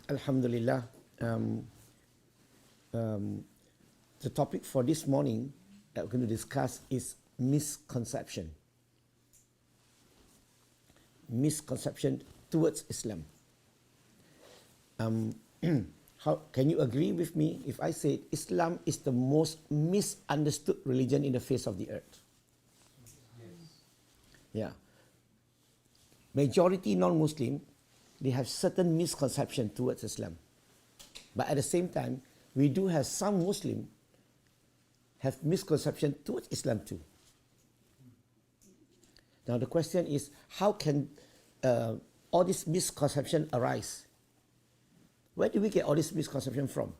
Alhamdulillah. The topic for this morning that we're going to discuss is misconception. Misconception towards Islam. How can you agree with me if I say Islam is the most misunderstood religion in the face of the earth? Yeah. Majority non-Muslim, they have certain misconception towards Islam. But at the same time, we do have some Muslim have misconception towards Islam too. Now the question is, how can all this misconception arise? Where do we get all this misconception from?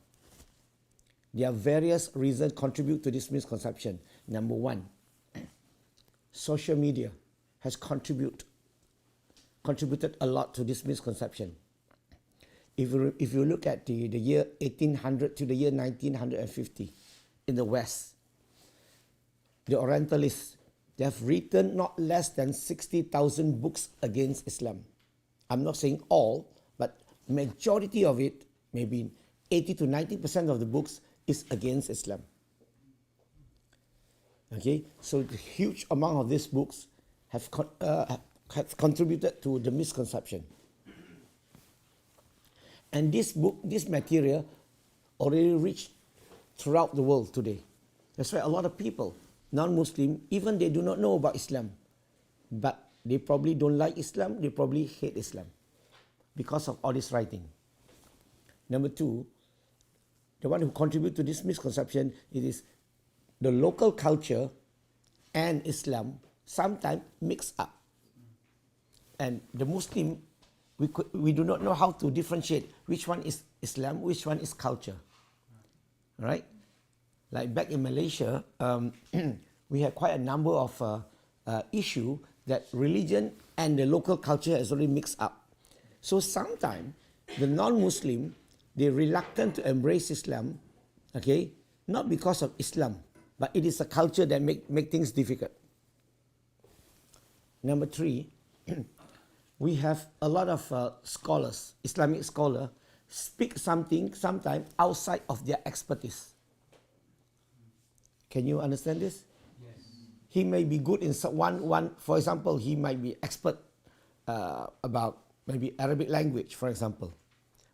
There are various reasons contribute to this misconception. Number one, social media has contributed a lot to this misconception. If you look at the year 1800 to the year 1950 in the West, the Orientalists, they have written not less than 60,000 books against Islam. I'm not saying all, but majority of it, maybe 80 to 90% of the books is against Islam. Okay, so the huge amount of these books have contributed to the misconception. And this material already reached throughout the world today. That's why a lot of people, non-Muslim, even they do not know about Islam, but they probably don't like Islam, they probably hate Islam because of all this writing. Number two, the one who contribute to this misconception, it is the local culture and Islam sometimes mix up. And the Muslim, we do not know how to differentiate which one is Islam, which one is culture. Right? Like back in Malaysia, we had quite a number of issues that religion and the local culture has already mixed up. So sometimes the non-Muslim, they're reluctant to embrace Islam, okay, not because of Islam, but it is a culture that make things difficult. Number three, we have a lot of scholars, Islamic scholars, speak something sometimes outside of their expertise. Can you understand this? Yes. He may be good in one. For example, he might be expert about maybe Arabic language, for example.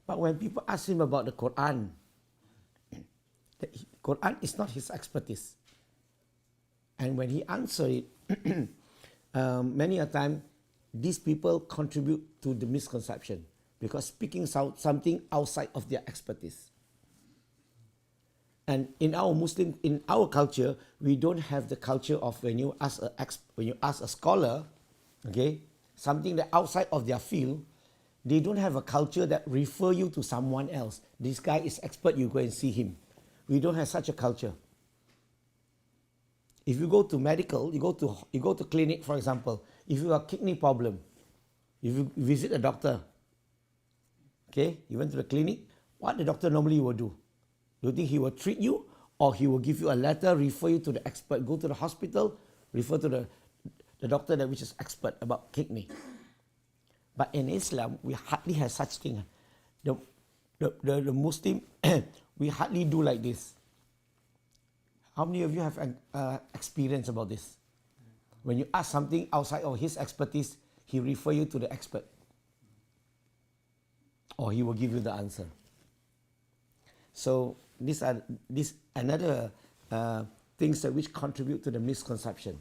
But when people ask him about the Quran, the Quran is not his expertise. And when he answers it, many a time, these people contribute to the misconception because speaking something outside of their expertise. And in our culture, we don't have the culture of when you ask a scholar, okay, something that outside of their field, they don't have a culture that refer you to someone else. This guy is expert, you go and see him. We don't have such a culture. If you go to medical, you go to clinic, for example, if you have a kidney problem, if you visit a doctor, okay, you went to the clinic, what the doctor normally will do? Do you think he will treat you, or he will give you a letter, refer you to the expert, go to the hospital, refer to the doctor that which is expert about kidney? But in Islam, we hardly have such thing. The Muslim, we hardly do like this. How many of you have experience about this? When you ask something outside of his expertise, he refer you to the expert, or he will give you the answer. So these another things that which contribute to the misconception.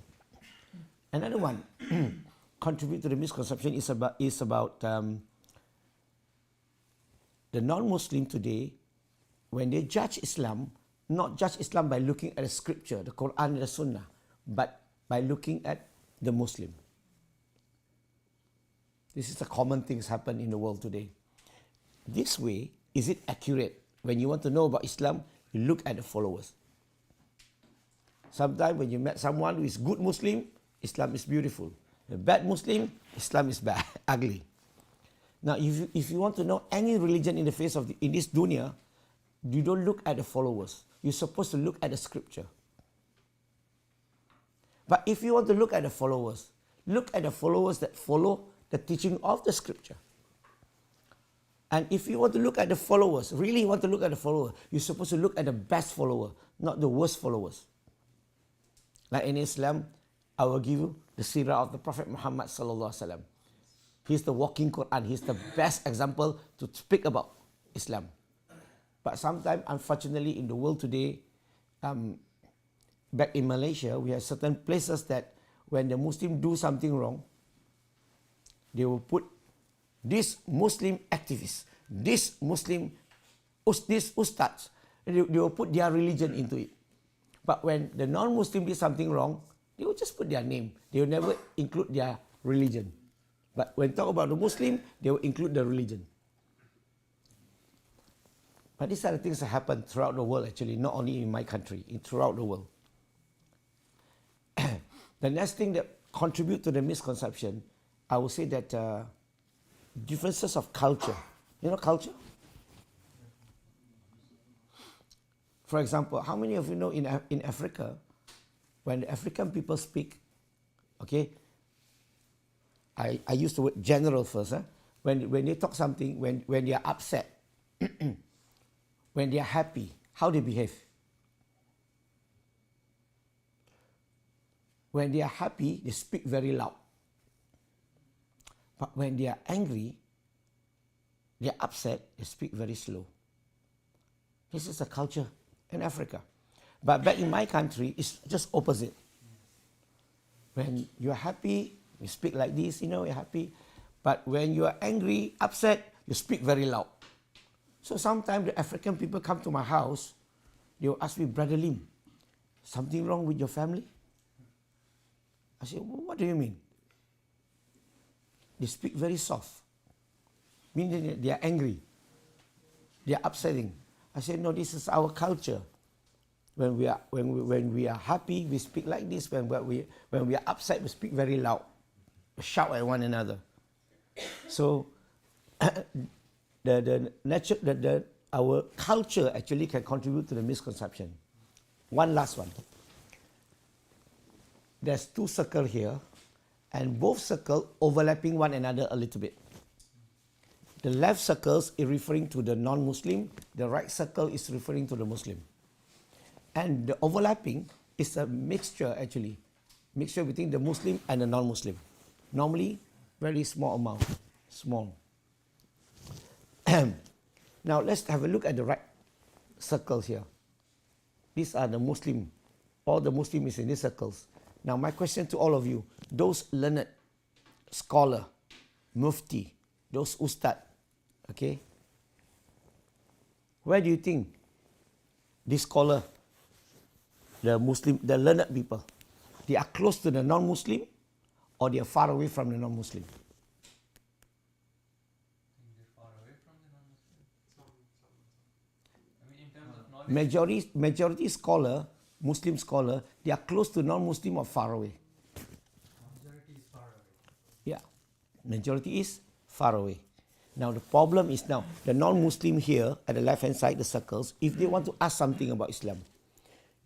Another one contribute to the misconception is about the non-Muslim today, when they judge Islam, not judge Islam by looking at the scripture, the Quran and the Sunnah, but by looking at the Muslim. This is a common things happen in the world today. This way, is it accurate? When you want to know about Islam, you look at the followers. Sometimes when you met someone who is good Muslim, Islam is beautiful. A bad Muslim, Islam is bad, ugly. Now, if you want to know any religion in the face of in this dunya, you don't look at the followers. You're supposed to look at the scripture. But if you want to look at the followers that follow the teaching of the scripture. And if you want to look at the followers, really want to look at the follower, you're supposed to look at the best follower, not the worst followers. Like in Islam, I will give you the seerah of the Prophet Muhammad sallallahu alaihi wasallam. He's the walking Quran. He's the best example to speak about Islam. But sometimes, unfortunately, in the world today, back in Malaysia, we have certain places that when the Muslim do something wrong, they will put this Muslim activist, this Muslim, this ustads, they will put their religion into it. But when the non-Muslim did something wrong, they will just put their name. They will never include their religion. But when talk about the Muslim, they will include the religion. But these are the things that happen throughout the world, actually, not only in my country, throughout the world. The next thing that contribute to the misconception, I would say that differences of culture. You know culture? For example, how many of you know in Africa, when the African people speak, okay, I use the word general first. When they talk something, when they are upset, when they are happy, how they behave. When they are happy, they speak very loud. But when they are angry, they are upset, they speak very slow. This is the culture in Africa. But back in my country, it's just opposite. When you are happy, you speak like this, you're happy. But when you are angry, upset, you speak very loud. So sometimes the African people come to my house, they will ask me, Brother Lim, something wrong with your family? I say, what do you mean? They speak very soft, meaning they are angry, they are upsetting. I say, no, this is our culture. When we are happy, we speak like this. When we are upset, we speak very loud, we shout at one another. So our culture actually can contribute to the misconception. One last one. There's two circles here, and both circles overlapping one another a little bit. The left circle is referring to the non-Muslim, the right circle is referring to the Muslim. And the overlapping is a mixture actually, mixture between the Muslim and the non-Muslim. Normally, very small amount, small. Now let's have a look at the right circles here. These are the Muslim, all the Muslim is in these circles. Now my question to all of you, those learned scholar, mufti, those ustad, okay, where do you think this scholar, the Muslim, the learned people, they are close to the non-Muslim or they are far away from the non-Muslim? Majority scholar, Muslim scholar, they are close to non-Muslim or far away? Majority is far away. Yeah, majority is far away. Now the problem is now, the non-Muslim here at the left hand side, the circles, if they want to ask something about Islam,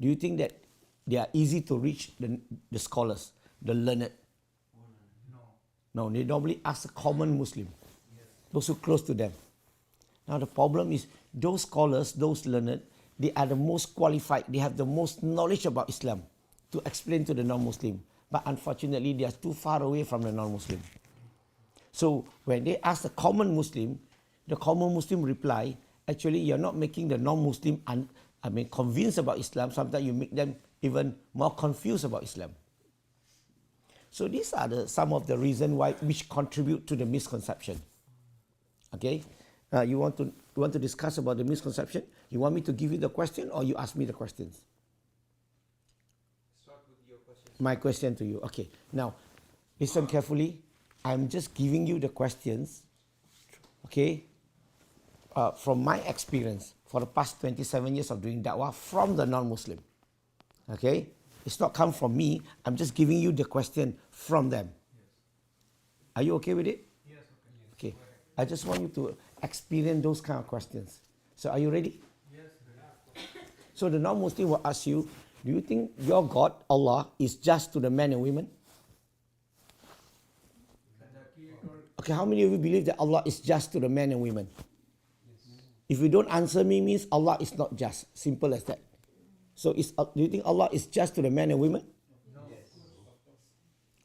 do you think that they are easy to reach the scholars, the learned? No, they normally ask a common Muslim, those who are close to them. Now the problem is, those scholars, those learned, they are the most qualified, they have the most knowledge about Islam to explain to the non-Muslim. But unfortunately, they are too far away from the non-Muslim. So when they ask the common Muslim reply, actually you're not making the non-Muslim convinced about Islam. Sometimes you make them even more confused about Islam. So these are some of the reasons which contribute to the misconception. Okay? You want to discuss about the misconception? You want me to give you the question or you ask me the questions? Start with your question. My question to you. Okay. Now, listen carefully. I'm just giving you the questions, okay, from my experience for the past 27 years of doing Dakwah from the non-Muslim. Okay? It's not come from me. I'm just giving you the question from them. Yes. Are you okay with it? Yes, okay. Okay. I just want you to experience those kind of questions. So are you ready? Yes, ready. So the non-Muslim will ask you, do you think your God, Allah, is just to the men and women? Okay, how many of you believe that Allah is just to the men and women? If you don't answer me, means Allah is not just. Simple as that. So do you think Allah is just to the men and women?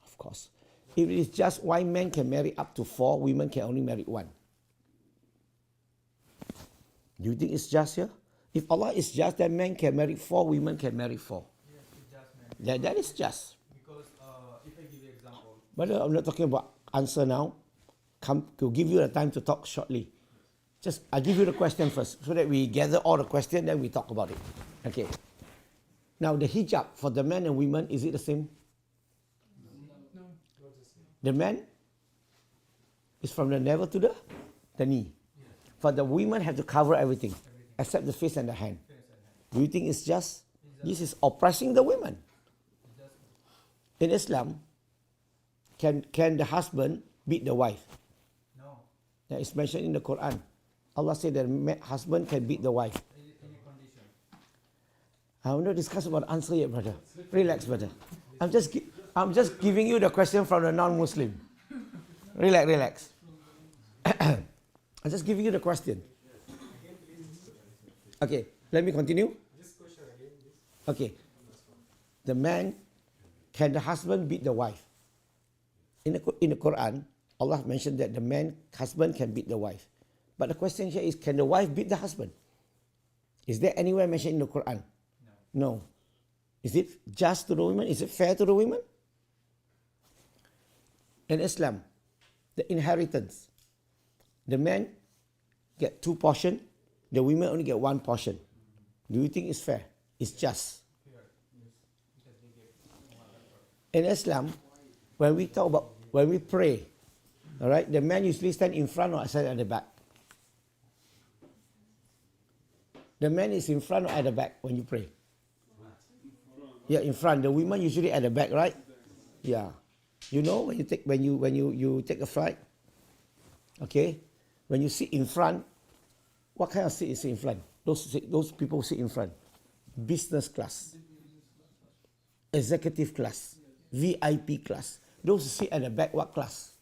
Of course. If it is just, why men can marry up to 4, women can only marry 1? Do you think it's just here? If Allah is just, then men can marry 4, women can marry 4. Yes, it's just man. That is just. Because if I give you example, But I'm not talking about answer now. Come to give you the time to talk shortly. Just I give you the question first, so that we gather all the questions, then we talk about it. Okay. Now the hijab for the men and women, is it the same? No. The man is from the navel to the knee. For the women have to cover everything, except the face and the hand. Do you think it's just? This is oppressing the women. In Islam, can the husband beat the wife? no, That is mentioned in the Quran. Allah said that husband can beat the wife. any condition. I will not discuss about the answer yet, brother. Relax, brother. I'm just giving you the question from the non-Muslim. Relax. I'm just giving you the question. Okay, let me continue. Okay. Can the husband beat the wife? In the Quran, Allah mentioned that husband can beat the wife. But the question here is, can the wife beat the husband? Is there anywhere mentioned in the Quran? No. Is it just to the women? Is it fair to the women? In Islam, the inheritance, the men get 2 portions, the women only get 1 portion. Do you think it's fair? It's just. In Islam, when we pray, all right, the man usually stand in front or stand at the back. The man is in front or at the back when you pray. Yeah, in front. The women usually at the back, right? Yeah. You know when you take a flight, okay, when you sit in front, what kind of seat is in front? Those people sit in front. Business class, executive class, VIP class. Those who sit at the back, what class?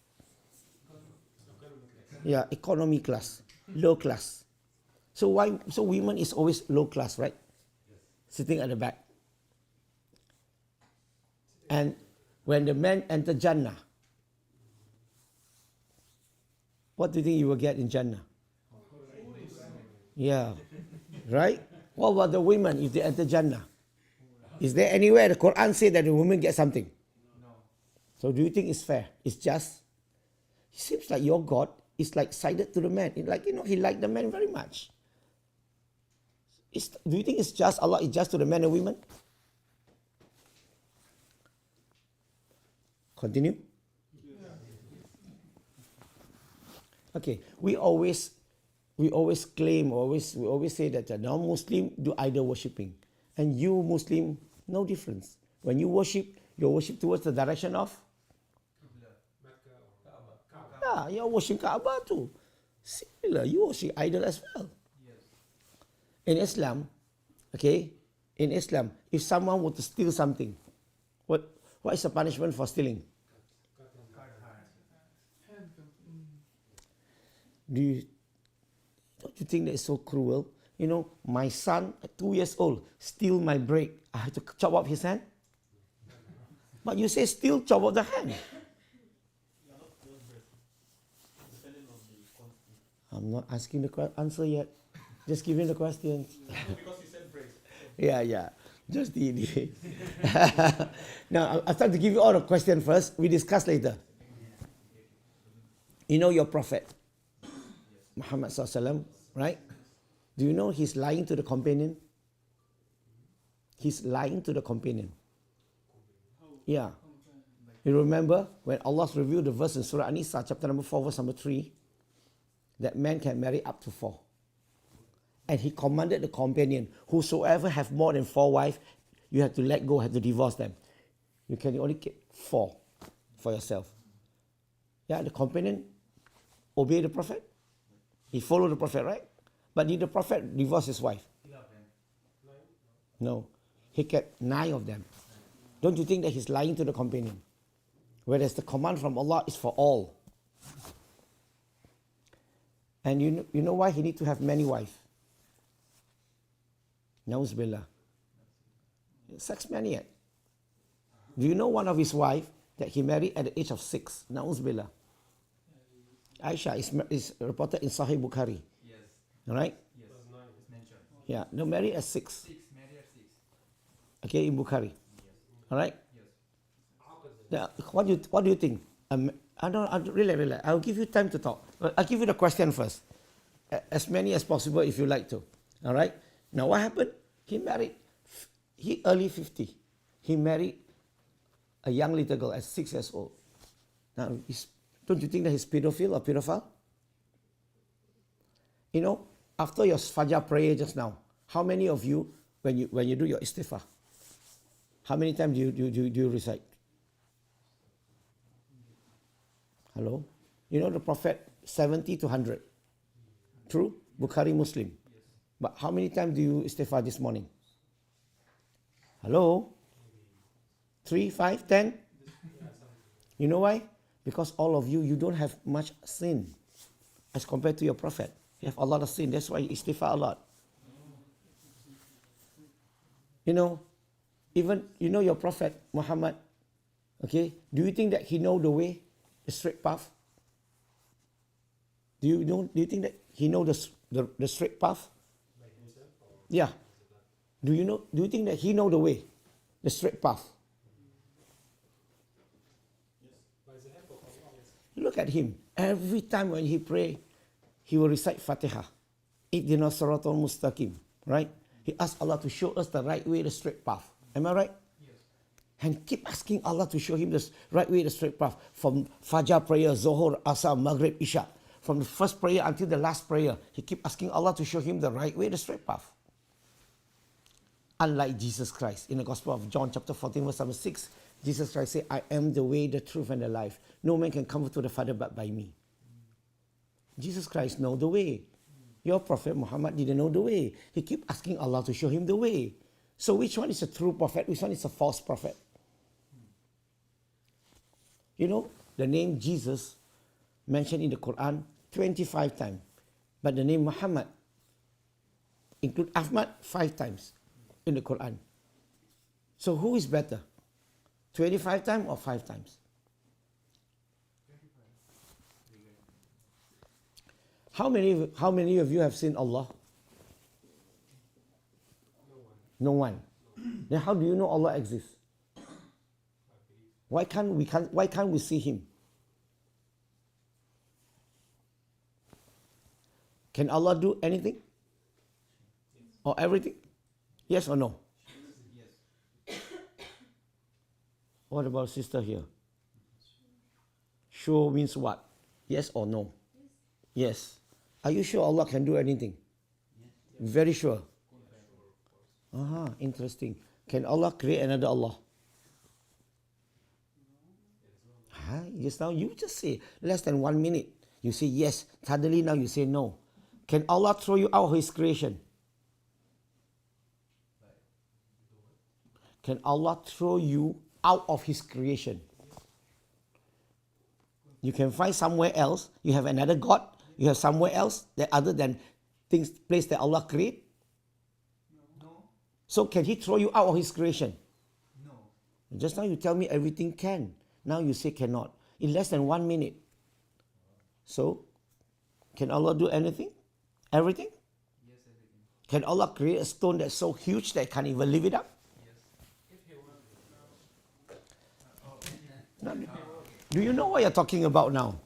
Yeah, economy class, low class. So women is always low class, right? Sitting at the back. And when the men enter Jannah, what do you think you will get in Jannah? Yeah, right? What about the women if they enter Jannah? Is there anywhere the Quran say that the women get something? No. So do you think it's fair? It's just? It seems like your God is like sided to the man. He liked the man very much. Do you think it's just? Allah is just to the men and women? Continue. Okay, we always claim, we always say that the non-Muslim do idol worshipping, and you Muslim, no difference. When you worship towards the direction of. Yeah, you worship Kaaba too. Similar, you worship idol as well. Yes. In Islam, okay, if someone were to steal something, what is the punishment for stealing? Don't you think that is so cruel? You know, my son, 2 years old, steal my brake. I have to chop off his hand. But you say still chop off the hand. I'm not asking the answer yet. Just giving the question. Because you said praise. Yeah. Just the. Now, I start to give you all the questions first. We discuss later. You know your prophet, Muhammad SAW, right? Do you know he's lying to the companion? He's lying to the companion. Yeah. You remember when Allah revealed the verse in Surah An-Nisa, chapter number 4, verse number 3, that man can marry up to 4. And he commanded the companion, whosoever have more than 4 wives, you have to let go, have to divorce them. You can only keep 4 for yourself. Yeah, the companion obeyed the prophet. He followed the prophet, right? But did the prophet divorce his wife? No. He kept 9 of them. Don't you think that he's lying to the companion? Whereas the command from Allah is for all. And you know why he need to have many wives? Nauzubillah. Sex maniac. Do you know one of his wife that he married at the age of 6? Nauzubillah. Aisha is reported in Sahih Bukhari. Yes. All right? Yes. It's mentioned. Yeah, no, married at 6. 6, married at 6. Okay, in Bukhari. Yes. All right? Yes. What do you think? I don't really. I'll give you time to talk. I'll give you the question first. As many as possible if you like to. All right? Now what happened? He married, he early 50. He married a young little girl at 6 years old. Now, don't you think that he's pedophile or pedophile? You know, after your Fajr prayer just now, how many of you, when you do your istighfar, how many times do you recite? Hello? You know the Prophet, 70 to 100. True? Bukhari Muslim. But how many times do you istighfar this morning? Hello? 3, 5, 10? You know why? Because all of you don't have much sin as compared to your Prophet. You have a lot of sin. That's why you istighfar a lot. You know, even, your Prophet Muhammad, okay? Do you think that he know the way, the straight path? Do you think that he know the straight path? Yeah. Do you think that he know the way, the straight path? Look at him. Every time when he pray, he will recite Fatiha. Ihdina siratal mustaqim. Right? He asks Allah to show us the right way, the straight path. Am I right? Yes. And keep asking Allah to show him the right way, the straight path. From Fajr prayer, Zohor, Asar, Maghrib, Isha. From the first prayer until the last prayer, he keep asking Allah to show him the right way, the straight path. Unlike Jesus Christ, in the Gospel of John chapter 14 verse number 6, Jesus Christ said, I am the way, the truth, and the life. No man can come to the Father but by me. Jesus Christ know the way. Your Prophet Muhammad didn't know the way. He keep asking Allah to show him the way. So which one is a true prophet? Which one is a false prophet? You know, the name Jesus mentioned in the Quran 25 times. But the name Muhammad include Ahmad 5 times in the Quran. So who is better? 25 times or 5 times? How many of you have seen Allah? No one. Then how do you know Allah exists? Why can't we see him? Can Allah do anything? Or everything? Yes or no? Yes. What about sister here? Sure means what? Yes or no? Yes. Are you sure Allah can do anything? Very sure. Interesting. Can Allah create another Allah? Just now you just say less than 1 minute. You say yes. Suddenly now you say no. Can Allah throw you out of his creation? Can Allah throw you out of his creation? You can find somewhere else. You have another God. You have somewhere else that other than place that Allah create. No. So can he throw you out of his creation? No. Just now you tell me everything can. Now you say cannot. In less than 1 minute. So, can Allah do anything? Everything? Yes, everything. Can Allah create a stone that's so huge that it can't even lift it up? Yes. Do you know what you're talking about now?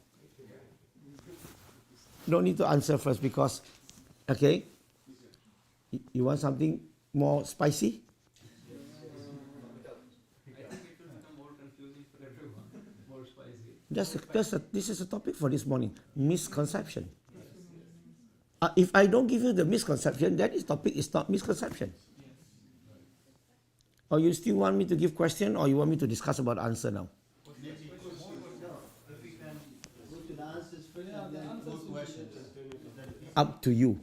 Don't need to answer first because, okay, you want something more spicy? This is a topic for this morning. Misconception. If I don't give you the misconception, that is topic is not misconception. Or you still want me to give question or you want me to discuss about answer now? Up to you.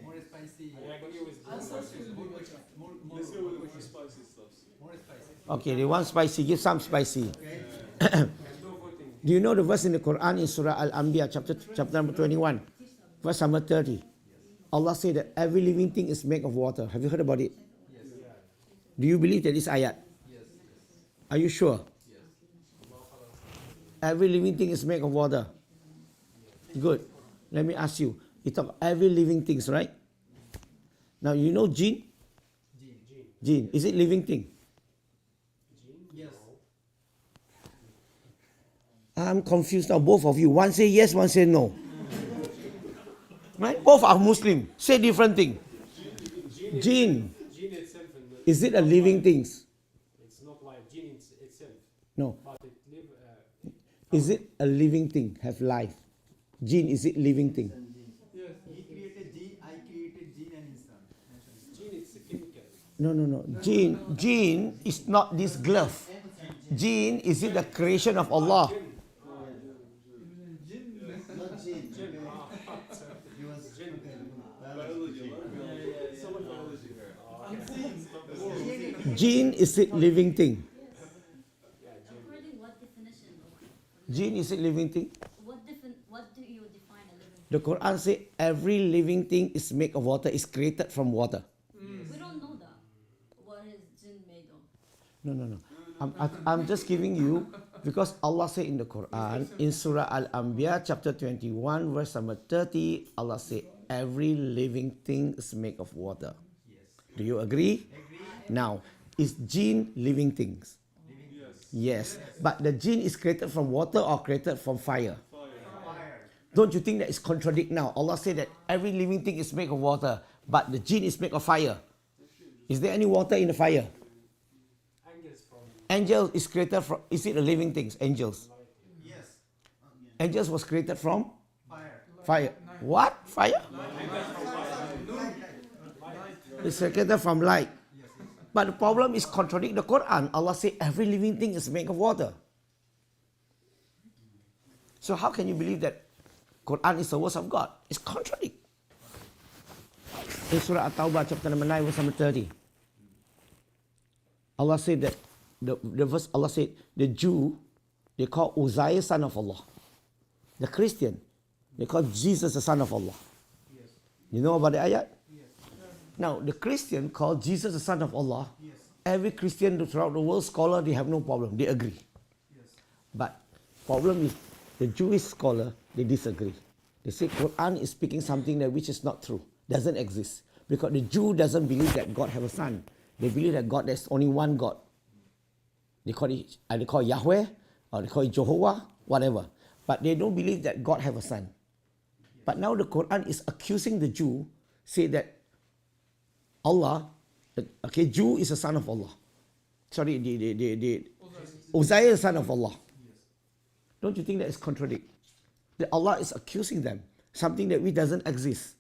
More spicy. Okay, they want spicy. Give some spicy. Do you know the verse in the Quran in Surah Al-Anbiya, chapter number 21, verse number 30? Allah said that every living thing is made of water. Have you heard about it? Yes. Do you believe that this ayat? Yes. Are you sure? Yes. Every living thing is made of water. Good. Let me ask you. You talk every living things, right? Now you know jinn? Jinn. Is it living thing? Yes. I'm confused now. Both of you. One say yes, one say no. Right? Both are Muslim. Say different thing. Jinn. Jinn itself, Is it a living thing? it's not like jinn itself, No. but it live. Is it a living thing? Have life? Jinn, is it living thing? Yes. He created jinn, I created jinn and insan. Jinn it's a chemical. No. Jinn is not this glove. Jinn, is it the creation of Allah? Not jinn. He was biology. Jinn, is it living thing? According what definition? Jinn, is it living thing? What do you define a living? The Quran says every living thing is made of water, is created from water. We don't know that. What is jinn made of? No. I'm just giving you, because Allah said in the Quran, in Surah Al-Anbiya, chapter 21, verse number 30, Allah said every living thing is made of water. Yes. Do you agree? Now, is jinn living things? Yes. But the jinn is created from water or created from fire? Fire. Don't you think that is contradict now? Allah said that every living thing is made of water, but the jinn is made of fire. Is there any water in the fire? Angels from Angel is created from, is it a living thing? Angels. Yes. Angels was created from Fire. fire. What? Fire? It's created from light. But the problem is contradict the Quran. Allah said every living thing is made of water. So how can you believe that Quran is the words of God? It's contradict. In Surah At-Tawbah, chapter number 9, verse number 30. Allah said that, the verse, Allah said, the Jew, they call Uzziah son of Allah. The Christian, they call Jesus the son of Allah. Yes. You know about the ayat? Yes. Now, the Christian called Jesus the son of Allah. Yes. Every Christian throughout the world, scholar, they have no problem. They agree. Yes. But problem is, the Jewish scholar, they disagree. They say Quran is speaking something that which is not true, doesn't exist. Because the Jew doesn't believe that God have a son. They believe that God, there's only one God. They call it Yahweh, or they call it Jehovah, whatever. But they don't believe that God have a son. But now the Quran is accusing the Jew, say that Allah, okay, Jew is a son of Allah. Sorry, Uzziah is son of Allah. Don't you think that is contradict? That Allah is accusing them, something that we doesn't exist.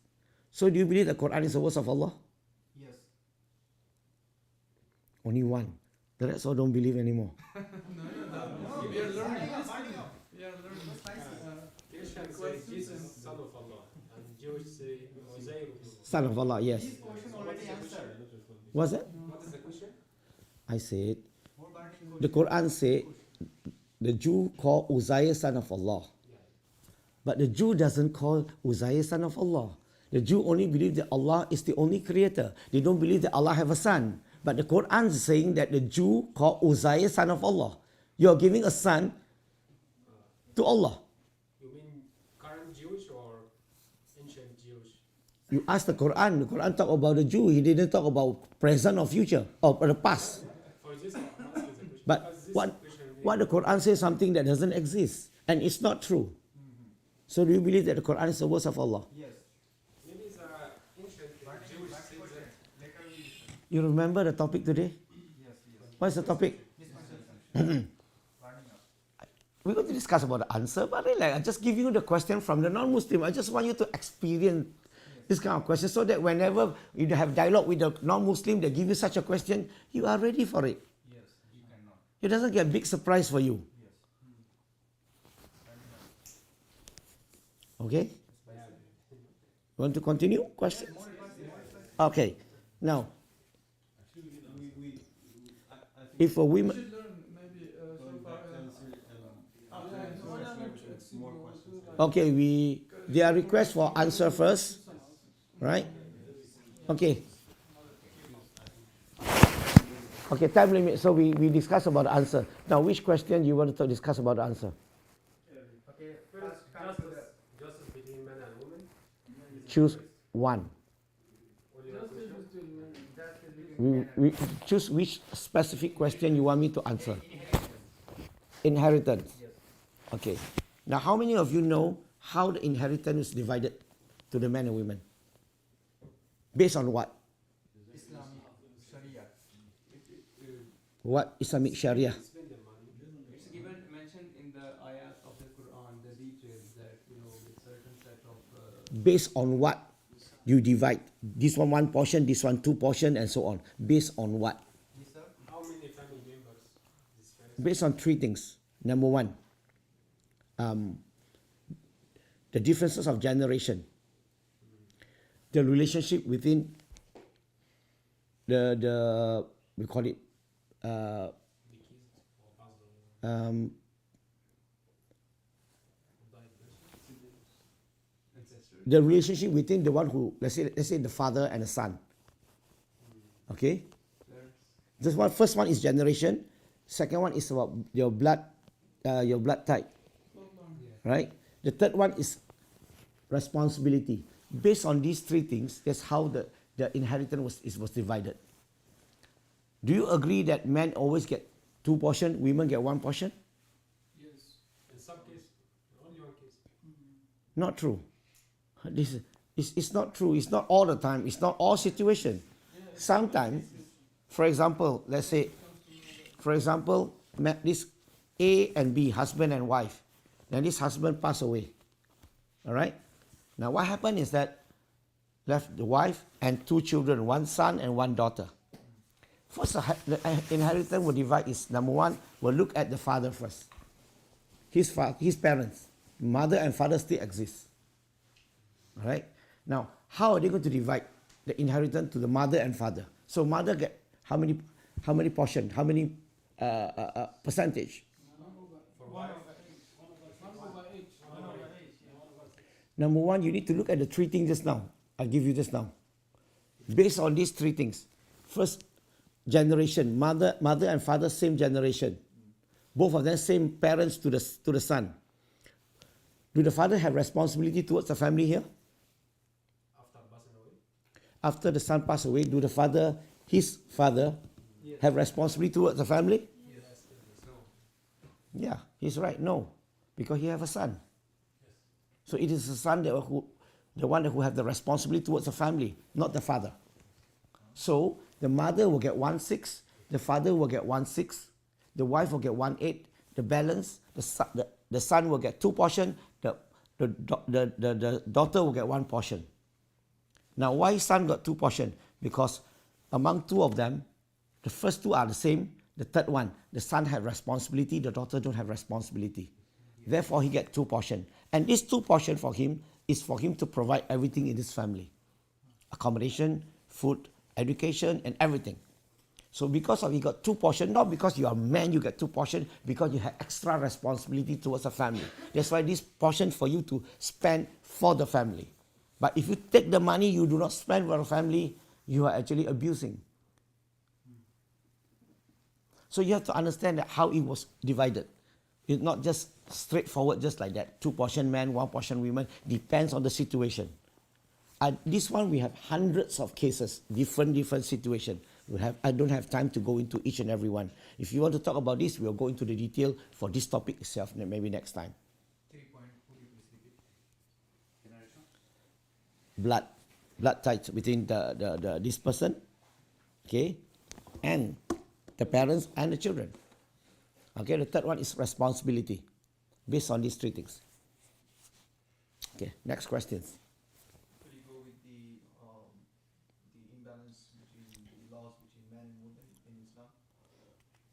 So do you believe the Quran is the words of Allah? Yes. Only one. The rest all don't believe anymore. We are learning. We are learning. Christians say Jesus son of Allah, and Jews say Uzziah. Son of Allah, yes. This question already answered. What's that? What is the question? I said, More burning the Quran said, the Jew call Uzziah son of Allah. But the Jew doesn't call Uzziah son of Allah. The Jew only believe that Allah is the only creator. They don't believe that Allah have a son. But the Quran is saying that the Jew call Uzziah son of Allah. You are giving a son to Allah. You mean current Jewish or ancient Jewish? You ask the Quran. The Quran talk about the Jew. He didn't talk about present or future or the past. For this, I'm asking the question. But Because this what question what the Quran says something that doesn't exist and it's not true. So do you believe that the Quran is the words of Allah? Yes. maybe it's ancient Jewish says that. Later we listen. You remember the topic today? Yes. What's the topic? Misconception. Burning up. We're going to discuss about the answer, but really, I just give you the question from the non-Muslim. I just want you to experience this kind of question so that whenever you have dialogue with the non-Muslim, they give you such a question, you are ready for it. Yes. You cannot. It doesn't get a big surprise for you. Yes. Okay? Want to continue? Questions? Okay. Now, if a We woman... should learn maybe so far. more questions. Okay, their request for answer first, right? Okay. Okay, time limit. So we discuss about the answer. Now, which question you want to discuss about the answer? Okay, First, justice between men and women. Choose one. Only one question. We choose which specific question you want me to answer. Inheritance. Okay. Now, how many of you know how the inheritance is divided to the men and women? Based on what? Islamic Sharia. What Islamic Sharia? Spend the money. It's given mentioned in the ayat of the Quran, the details that with certain set of. Based on what you divide? This one portion, this one two portion, and so on. Based on what? Yes, sir. How many family members? This family Based on three things. Number one, the differences of generation, the relationship within the we call it Ancestors. the relationship within the one who let's say the father and the son. Okay, this one first one is generation. Second one is about your blood type, right? The third one is responsibility. Based on these three things, that's how the inheritance was divided. Do you agree that men always get two portion, women get one portion? Yes. In some cases, only one case. Not true. This it's not true. It's not all the time. It's not all situation. Sometimes, for example, let's say, this A and B, husband and wife. Then this husband passed away. All right. Now what happened is that left the wife and two children, one son and one daughter. First, the inheritance will divide is number one. We'll look at the father first. His parents, mother and father still exist. All right. Now, how are they going to divide the inheritance to the mother and father? So mother get how many portion? How many percentage? Number one, you need to look at the three things just now. I give you just now. Based on these three things, first generation, mother and father, same generation. Both of them same parents to the son. Do the father have responsibility towards the family here? After passing away? After the son passed away, do his father, have responsibility towards the family? Yes. No. Yeah, he's right. No, because he have a son. So it is the son the one who have the responsibility towards the family, not the father. So the mother will get 1/6, the father will get 1/6, the wife will get 1/8, the balance, the son will get 2 portion, the daughter will get 1 portion. Now why son got 2 portion? Because among two of them, the first two are the same, the third one, the son have responsibility, the daughter don't have responsibility. Therefore he get 2 portion. And this 2 portion for him is for him to provide everything in this family. Accommodation, food, education, and everything. So because of he got 2 portion, not because you are a man you get 2 portion, because you have extra responsibility towards the family. That's why this portion for you to spend for the family. But if you take the money you do not spend for the family, you are actually abusing. So you have to understand that how it was divided. It's not just straightforward just like that. 2 portion men, 1 portion women. Depends on the situation. This one we have hundreds of cases, different situation. I don't have time to go into each and every one. If you want to talk about this, we'll go into the detail for this topic itself, maybe next time. 3 point, would you please repeat? Generation? Blood ties between this person, okay, and the parents and the children. Okay, the third one is responsibility, based on these 3 things. Okay, next questions. Could you go with the imbalance between the laws between men and women in Islam?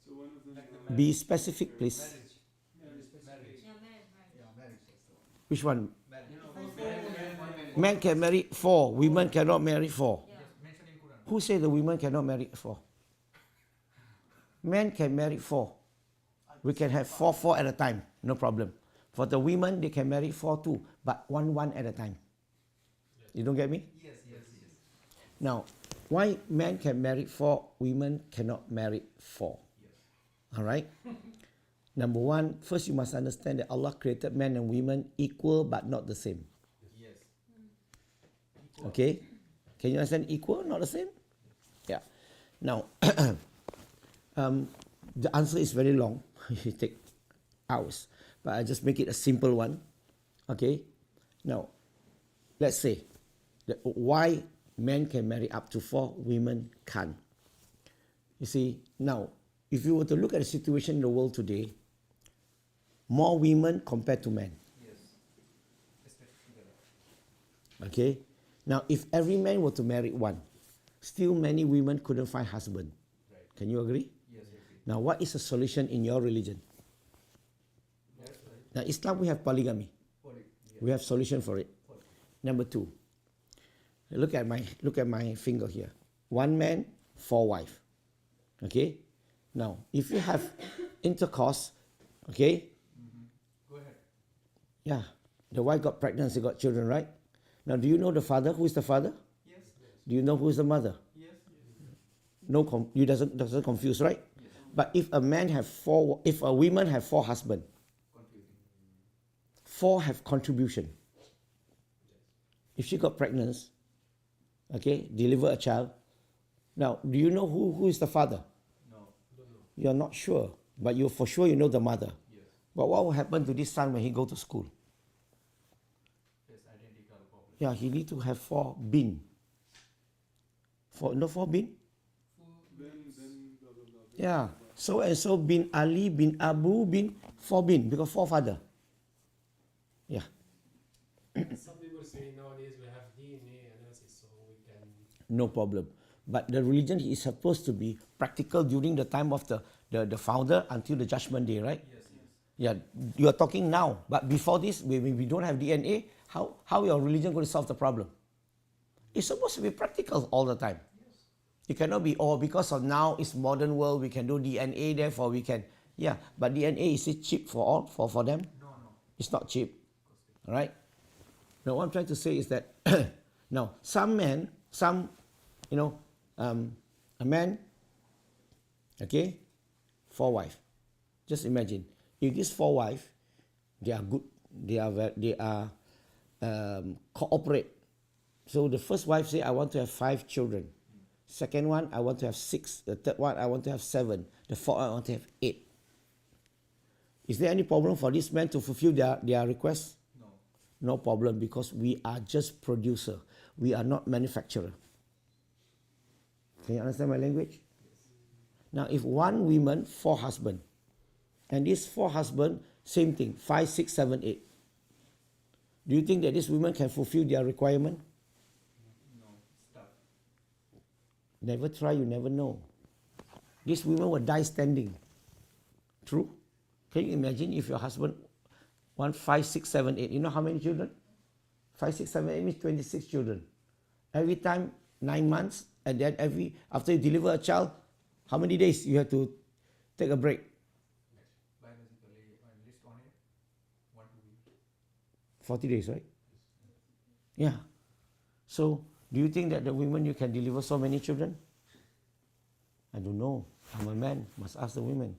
So one of them. Be specific, please. Marriage. Yeah, marriage. Yeah, marriage, that's the one. Which one? Marriage. Men can marry 4, women cannot marry 4. Yeah. Mentioned in Quran. Who say the women cannot marry 4? Men can marry 4. We can have 4 at a time, no problem. For the women, they can marry 4 too, but one at a time. You don't get me? Yes, yes, yes. Now, why men can marry 4, women cannot marry 4? All right? Number one, first you must understand that Allah created men and women equal but not the same. Yes. Okay? Can you understand equal, not the same? Yeah. Now, the answer is very long. It take hours. But I just make it a simple one. Okay? Now, let's say that why men can marry up to 4, women can't. You see, now, if you were to look at the situation in the world today, more women compared to men. Yes. Especially together. Okay? Now, if every man were to marry one, still many women couldn't find husband. Right. Can you agree? Yes, I agree. Now, what is the solution in your religion? That's right. Now, Islam, we have polygamy. Yeah. We have solution for it. Number 2, look at my finger here. 1 man, 4 wife. Okay? Now, if you have intercourse, okay? Go ahead. Yeah, the wife got pregnant, she got children, right? Now, do you know the father? Who is the father? Yes. Do you know who is the mother? Yes. No, you doesn't confuse, right? But if a man have 4, if a woman have 4 husband, Confusing. 4 have contribution. If she got pregnant, okay, deliver a child. Now, do you know who is the father? No. You're not sure, but you for sure you know the mother. Yes. But what will happen to this son when he go to school? Yes, identical population. Yeah, he need to have 4 bin. 4 bin? Yeah. So and so bin Ali, bin Abu, bin 4 bin because 4 father. Yeah. Some people say nowadays we have DNA analysis, so we can. No problem. But the religion is supposed to be practical during the time of the founder until the judgment day, right? Yes, yes. Yeah, you are talking now. But before this, when we don't have DNA, how your religion going to solve the problem? It's supposed to be practical all the time. Yes. It cannot be, oh, because of now it's modern world, we can do DNA, therefore we can. Yeah, but DNA, is it cheap for all, for them? No, no. It's not cheap. All right? Now, what I'm trying to say is that, now, some men, a man, okay, 4 wife. Just imagine, if these 4 wife, they are good, they are cooperate. So the first wife say, I want to have 5 children. Second one, I want to have 6. The third one, I want to have 7. The fourth one, I want to have 8. Is there any problem for this man to fulfill their request? No. No problem, because we are just producer. We are not manufacturer. Can you understand my language? Now, if 1 woman, 4 husband, and these 4 husband, same thing, 5, 6, 7, 8. Do you think that these women can fulfill their requirement? No. Stop. Never try, you never know. These women will die standing. True? Can you imagine if your husband want 5, 6, 7, 8? You know how many children? 5, 6, 7, 8 means 26 children. Every time, 9 months, and then after you deliver a child, how many days you have to take a break? Biologically, at least 1 year. 1 to 2 weeks. 40 days, right? Yeah. So, do you think that the women you can deliver so many children? I don't know. I'm a man, must ask the women.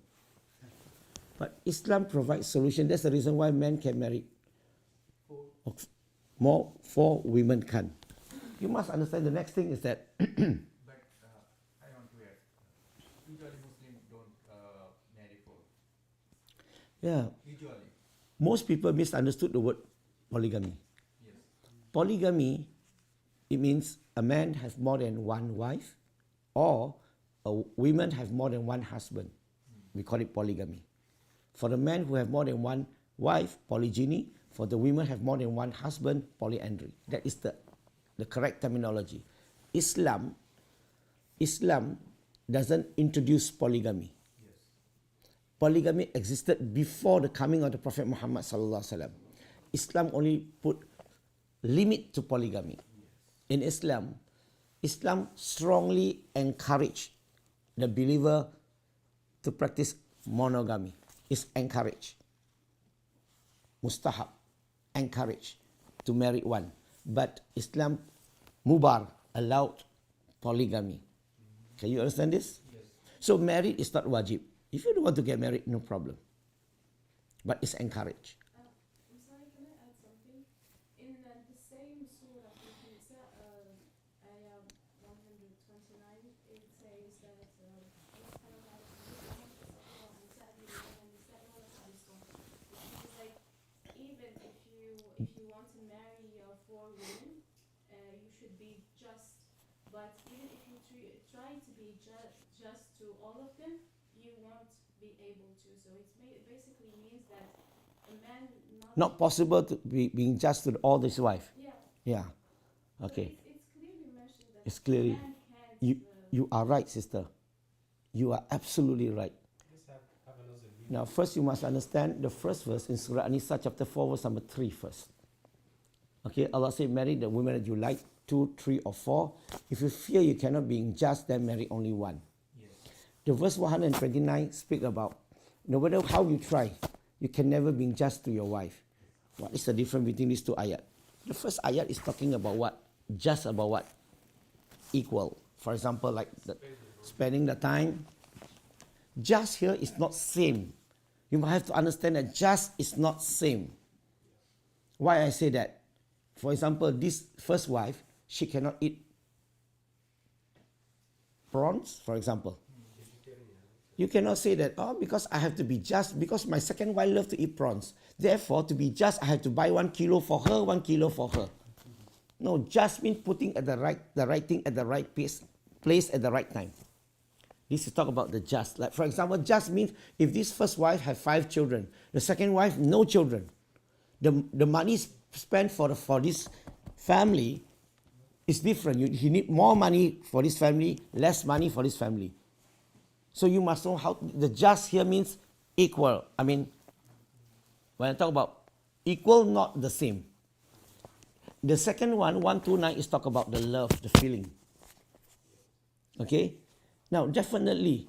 But Islam provides solution. That's the reason why men can marry more, 4 women can't. You must understand the next thing is that But I want to add, usually Muslims don't marry 4. yeah, Usually. most people misunderstood the word polygamy. Yes. Polygamy, it means a man has more than 1 wife or a women have more than 1 husband. We call it polygamy. For the men who have more than 1 wife, polygyny. For the women have more than 1 husband, polyandry. That is the correct terminology. Islam doesn't introduce polygamy. Yes. Polygamy existed before the coming of the Prophet Muhammad sallallahu alaihi wasallam. Islam only put limit to polygamy. In Islam strongly encourage the believer to practice monogamy. It's encouraged. mustahab, encouraged to marry one. But Islam, mubar, allowed polygamy. Can you understand this? Yes. So married is not wajib. If you don't want to get married, no problem. But it's encouraged. I'm sorry, can I add something? In the same surah, Nisa, ayah 129, it says that which means like even if you want to marry four women, you should be just. But even if you try to be just to all of them, you won't be able to. So it basically means that a man Not possible to be being just to all his wife. Yeah. Yeah. So Okay. it's clearly mentioned that It's clearly. a man can't. You are right, sister. You are absolutely right. Let's have another video. Now, first you must understand the first verse in Surah An-Nisa chapter 4 verse number 3 first. Okay, Allah said, marry the women that you like, 2, 3 or 4. If you fear you cannot be just, then marry only one. Yes. The verse 129 speak about, no matter how you try, you can never be just to your wife. What is the difference between these two ayat? The first ayat is talking about what? Just about what? Equal. For example, like spending the time. Just here is not same. You must have to understand that just is not same. Why I say that? For example, this first wife, she cannot eat prawns, for example. You cannot say that, oh, because I have to be just, because my second wife loves to eat prawns. Therefore, to be just, I have to buy 1 kilo for her, 1 kilo for her. No, just means putting at the right thing at the right place at the right time. This is talk about the just. Like for example, just means if this first wife have 5 children, the second wife no children. The money spent for this family is different. You need more money for this family, less money for this family. So you must know how the just here means equal. I mean, when I talk about equal, not the same. The second one, 129, is talk about the love, the feeling. Okay? Now, definitely,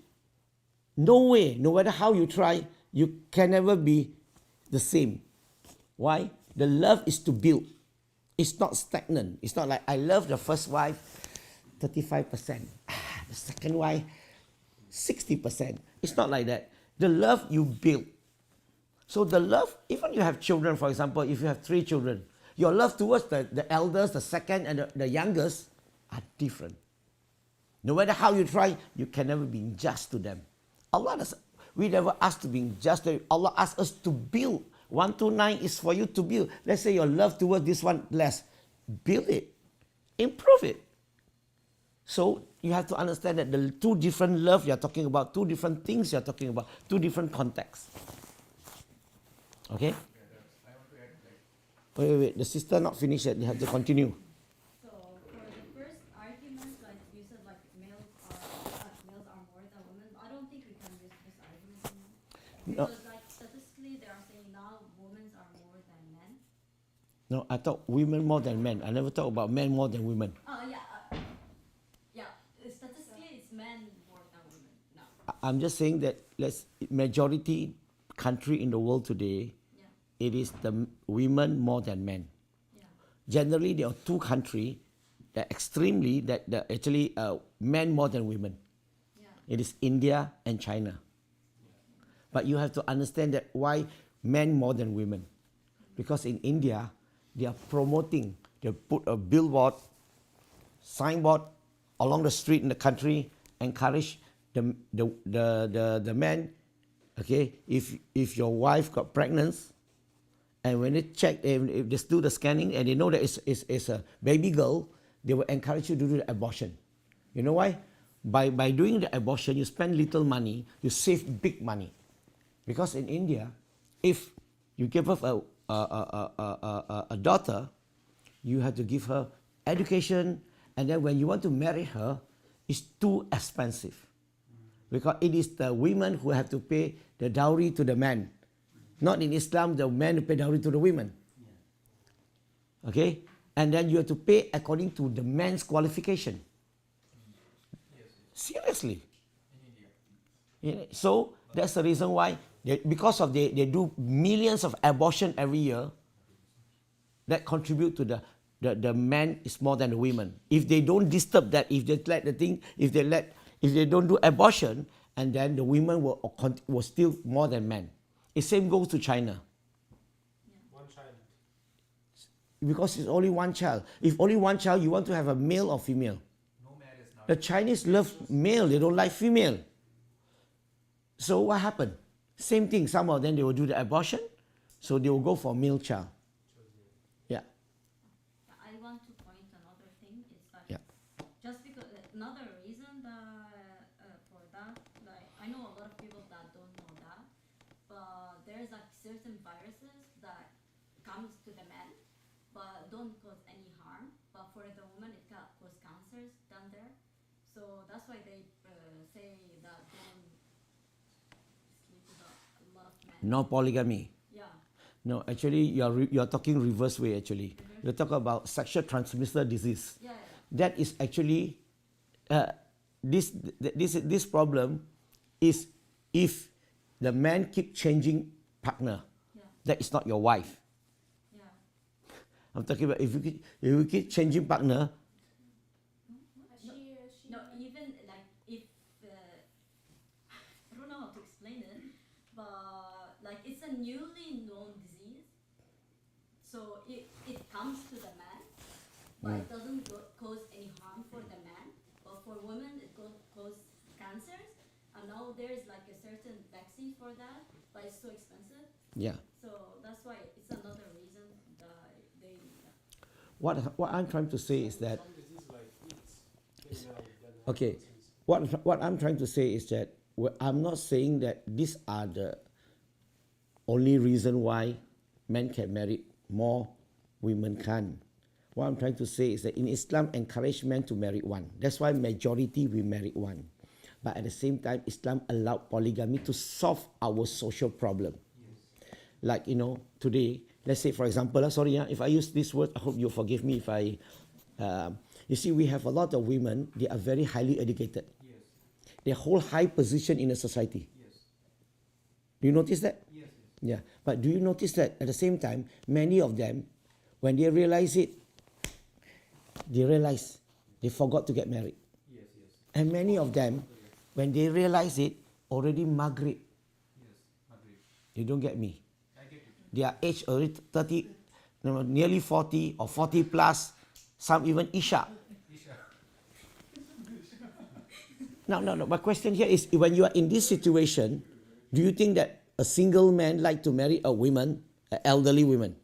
no way, no matter how you try, you can never be the same. Why? The love is to build. It's not stagnant. It's not like I love the first wife 35%. The second wife 60%. It's not like that. The love you build. So the love, even you have children, for example, if you have 3 children, your love towards the eldest, the second, and the youngest are different. No matter how you try, you can never be just to them. We never ask to be just. Allah asks us to build. 129 is for you to build. Let's say your love towards this one less. Build it. Improve it. So you have to understand that the 2 different love you're talking about, 2 different things you're talking about, 2 different contexts. Okay? Wait. The sister not finished yet. You have to continue. So for the first argument, like you said, like males are more than women. I don't think we can use this argument anymore. No. Because like statistically, they are saying now women are more than men. No, I thought women more than men. I never thought about men more than women. Oh yeah, statistically it's men more than women. No. I'm just saying that majority country in the world today, Yeah. it is the women more than men. Yeah. Generally, there are 2 countries that extremely that actually men more than women. Yeah. It is India and China. But you have to understand that why men more than women. Because in India, they are promoting, they put a billboard, signboard along the street in the country, encourage the men, okay, if your wife got pregnant, and when they check, if they do the scanning and they know that it's a baby girl, they will encourage you to do the abortion. You know why? By doing the abortion, you spend little money, you save big money. Because in India, if you give birth a daughter, you have to give her education, and then when you want to marry her, it's too expensive. Because it is the women who have to pay the dowry to the man. Not in Islam, the men pay dowry to the women. Okay? And then you have to pay according to the man's qualification. Seriously. So that's the reason why Because of they do millions of abortion every year, that contribute to the man is more than the women. If they don't disturb that, if they let the thing, if they don't do abortion, and then the women will still more than men. The same goes to China. One child. Because it's only one child. If only one child, you want to have a male or female? No marriage now. The Chinese love male, they don't like female. So what happened? Same thing, some of them they will do the abortion, so they will go for male child. Yeah. I want to point another thing is that Yeah. just because another reason that for that, like I know a lot of people that don't know that, but there's like certain viruses that comes to the men, but don't cause any harm. But for the woman, it can cause cancers down there. So that's why they say that don't sleep with a lot of men. No polygamy. Yeah. No, actually you're talking reverse way actually. You talk about sexual transmitted disease. Yeah. That is actually this problem is if the man keep changing partner, Yeah. that is not your wife. Yeah. I'm talking about if you keep changing partner, No, even like if I don't know how to explain it, but like it's a newly known disease, so it comes to the man, but it doesn't cause any harm for the man. But for women, it cause cancers, and now there's like a certain vaccine for that, but it's so expensive. yeah. So that's why it's another reason that they. What I'm trying to say is that Some disease like AIDS, female, then okay. disease. What I'm trying to say is that I'm not saying that these are the only reason why men can marry more, women can't. What I'm trying to say is that in Islam, encourage men to marry one. That's why majority we marry one. But at the same time, Islam allowed polygamy to solve our social problem. Like, today, let's say, for example, sorry, if I use this word, I hope you forgive me if I... you see, we have a lot of women, they are very highly educated. Yes. They hold high position in a society. Yes. Do you notice that? Yes. Yeah. But do you notice that at the same time, many of them, when they realize it, they forgot to get married. Yes. Yes. And many of them, when they realize it, already Maghrib. Yes. Agreed. You don't get me. I get it. Their age already 30, nearly 40 or 40 plus, some even Isha. Isha. No. My question here is, when you are in this situation, do you think that a single man like to marry a woman, an elderly woman?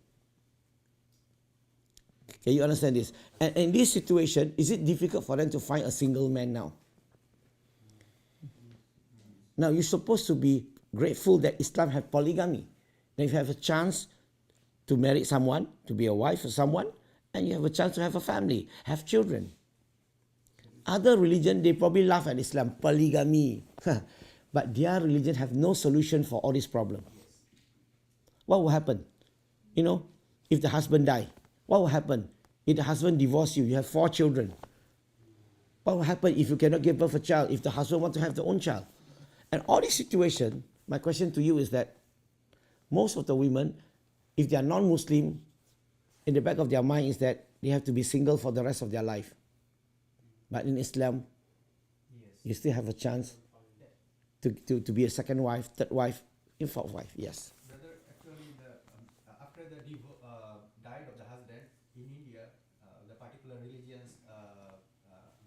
Can you understand this? And in this situation, is it difficult for them to find a single man now? Now, you're supposed to be grateful that Islam have polygamy. Then you have a chance to marry someone, to be a wife for someone, and you have a chance to have a family, have children. Other religion, they probably laugh at Islam, polygamy. But their religion have no solution for all these problems. What will happen? If the husband die, what will happen? If the husband divorce you, you have 4 children. What will happen if you cannot give birth a child, if the husband wants to have their own child? And all these situations, my question to you is that most of the women, if they are non-Muslim, in the back of their mind is that they have to be single for the rest of their life. But in Islam, Yes. you still have a chance to be a second wife, third wife, and fourth wife. Yes. Brother, actually, after the died of the husband in India, the particular religions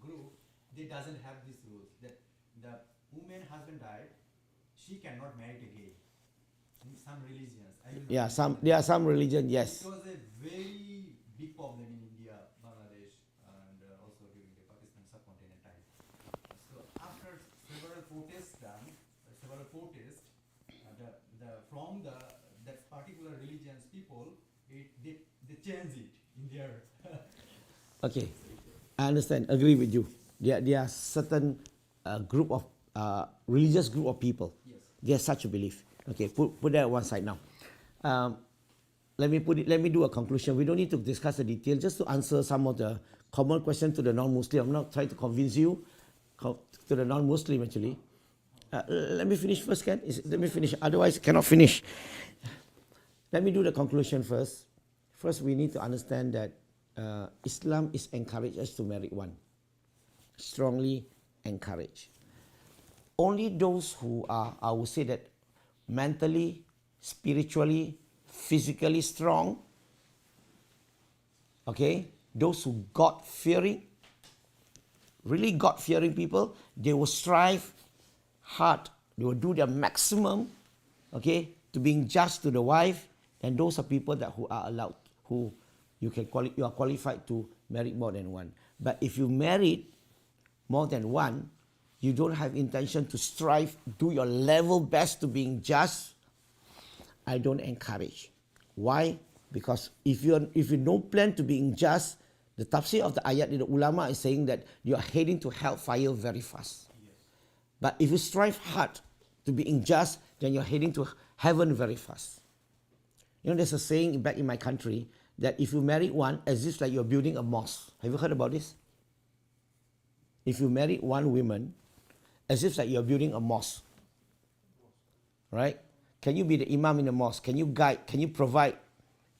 group, they doesn't have these rules that the woman husband died, she cannot marry again. In some religions, I will not Yeah, mention there that. are some religion, yes. It was a very big problem in India, Bangladesh, and also during the Pakistan subcontinent time. So after several protests done, from that particular religion's people, they change it in their. Okay, I understand. Agree with you. There are certain group of religious group of people. Yes. They have such a belief. Okay, put that one side now. Let me do a conclusion. We don't need to discuss the detail. Just to answer some of the common questions to the non-Muslim. I'm not trying to convince you to the non-Muslim actually. Let me finish first, Ken. Let me finish. Otherwise, cannot finish. Let me do the conclusion first. First, we need to understand that Islam is encourage us to marry one. Strongly encourage. Only those who are, I would say that, mentally, spiritually, physically strong, okay, those who God-fearing, really God-fearing people, they will strive hard. They will do their maximum, okay, to being just to the wife, and those are people that who are allowed, who you are qualified to marry more than one. But if you married more than one, you don't have intention to strive, do your level best to being just, I don't encourage. Why? Because if you don't plan to being just, the tafsir of the ayat in the ulama is saying that you are heading to hellfire very fast. But if you strive hard to being just, then you're heading to heaven very fast. You know, there's a saying back in my country that if you marry one, as if like you're building a mosque. Have you heard about this? If you marry one woman, as if like you're building a mosque. Right? Can you be the imam in the mosque? Can you guide? Can you provide?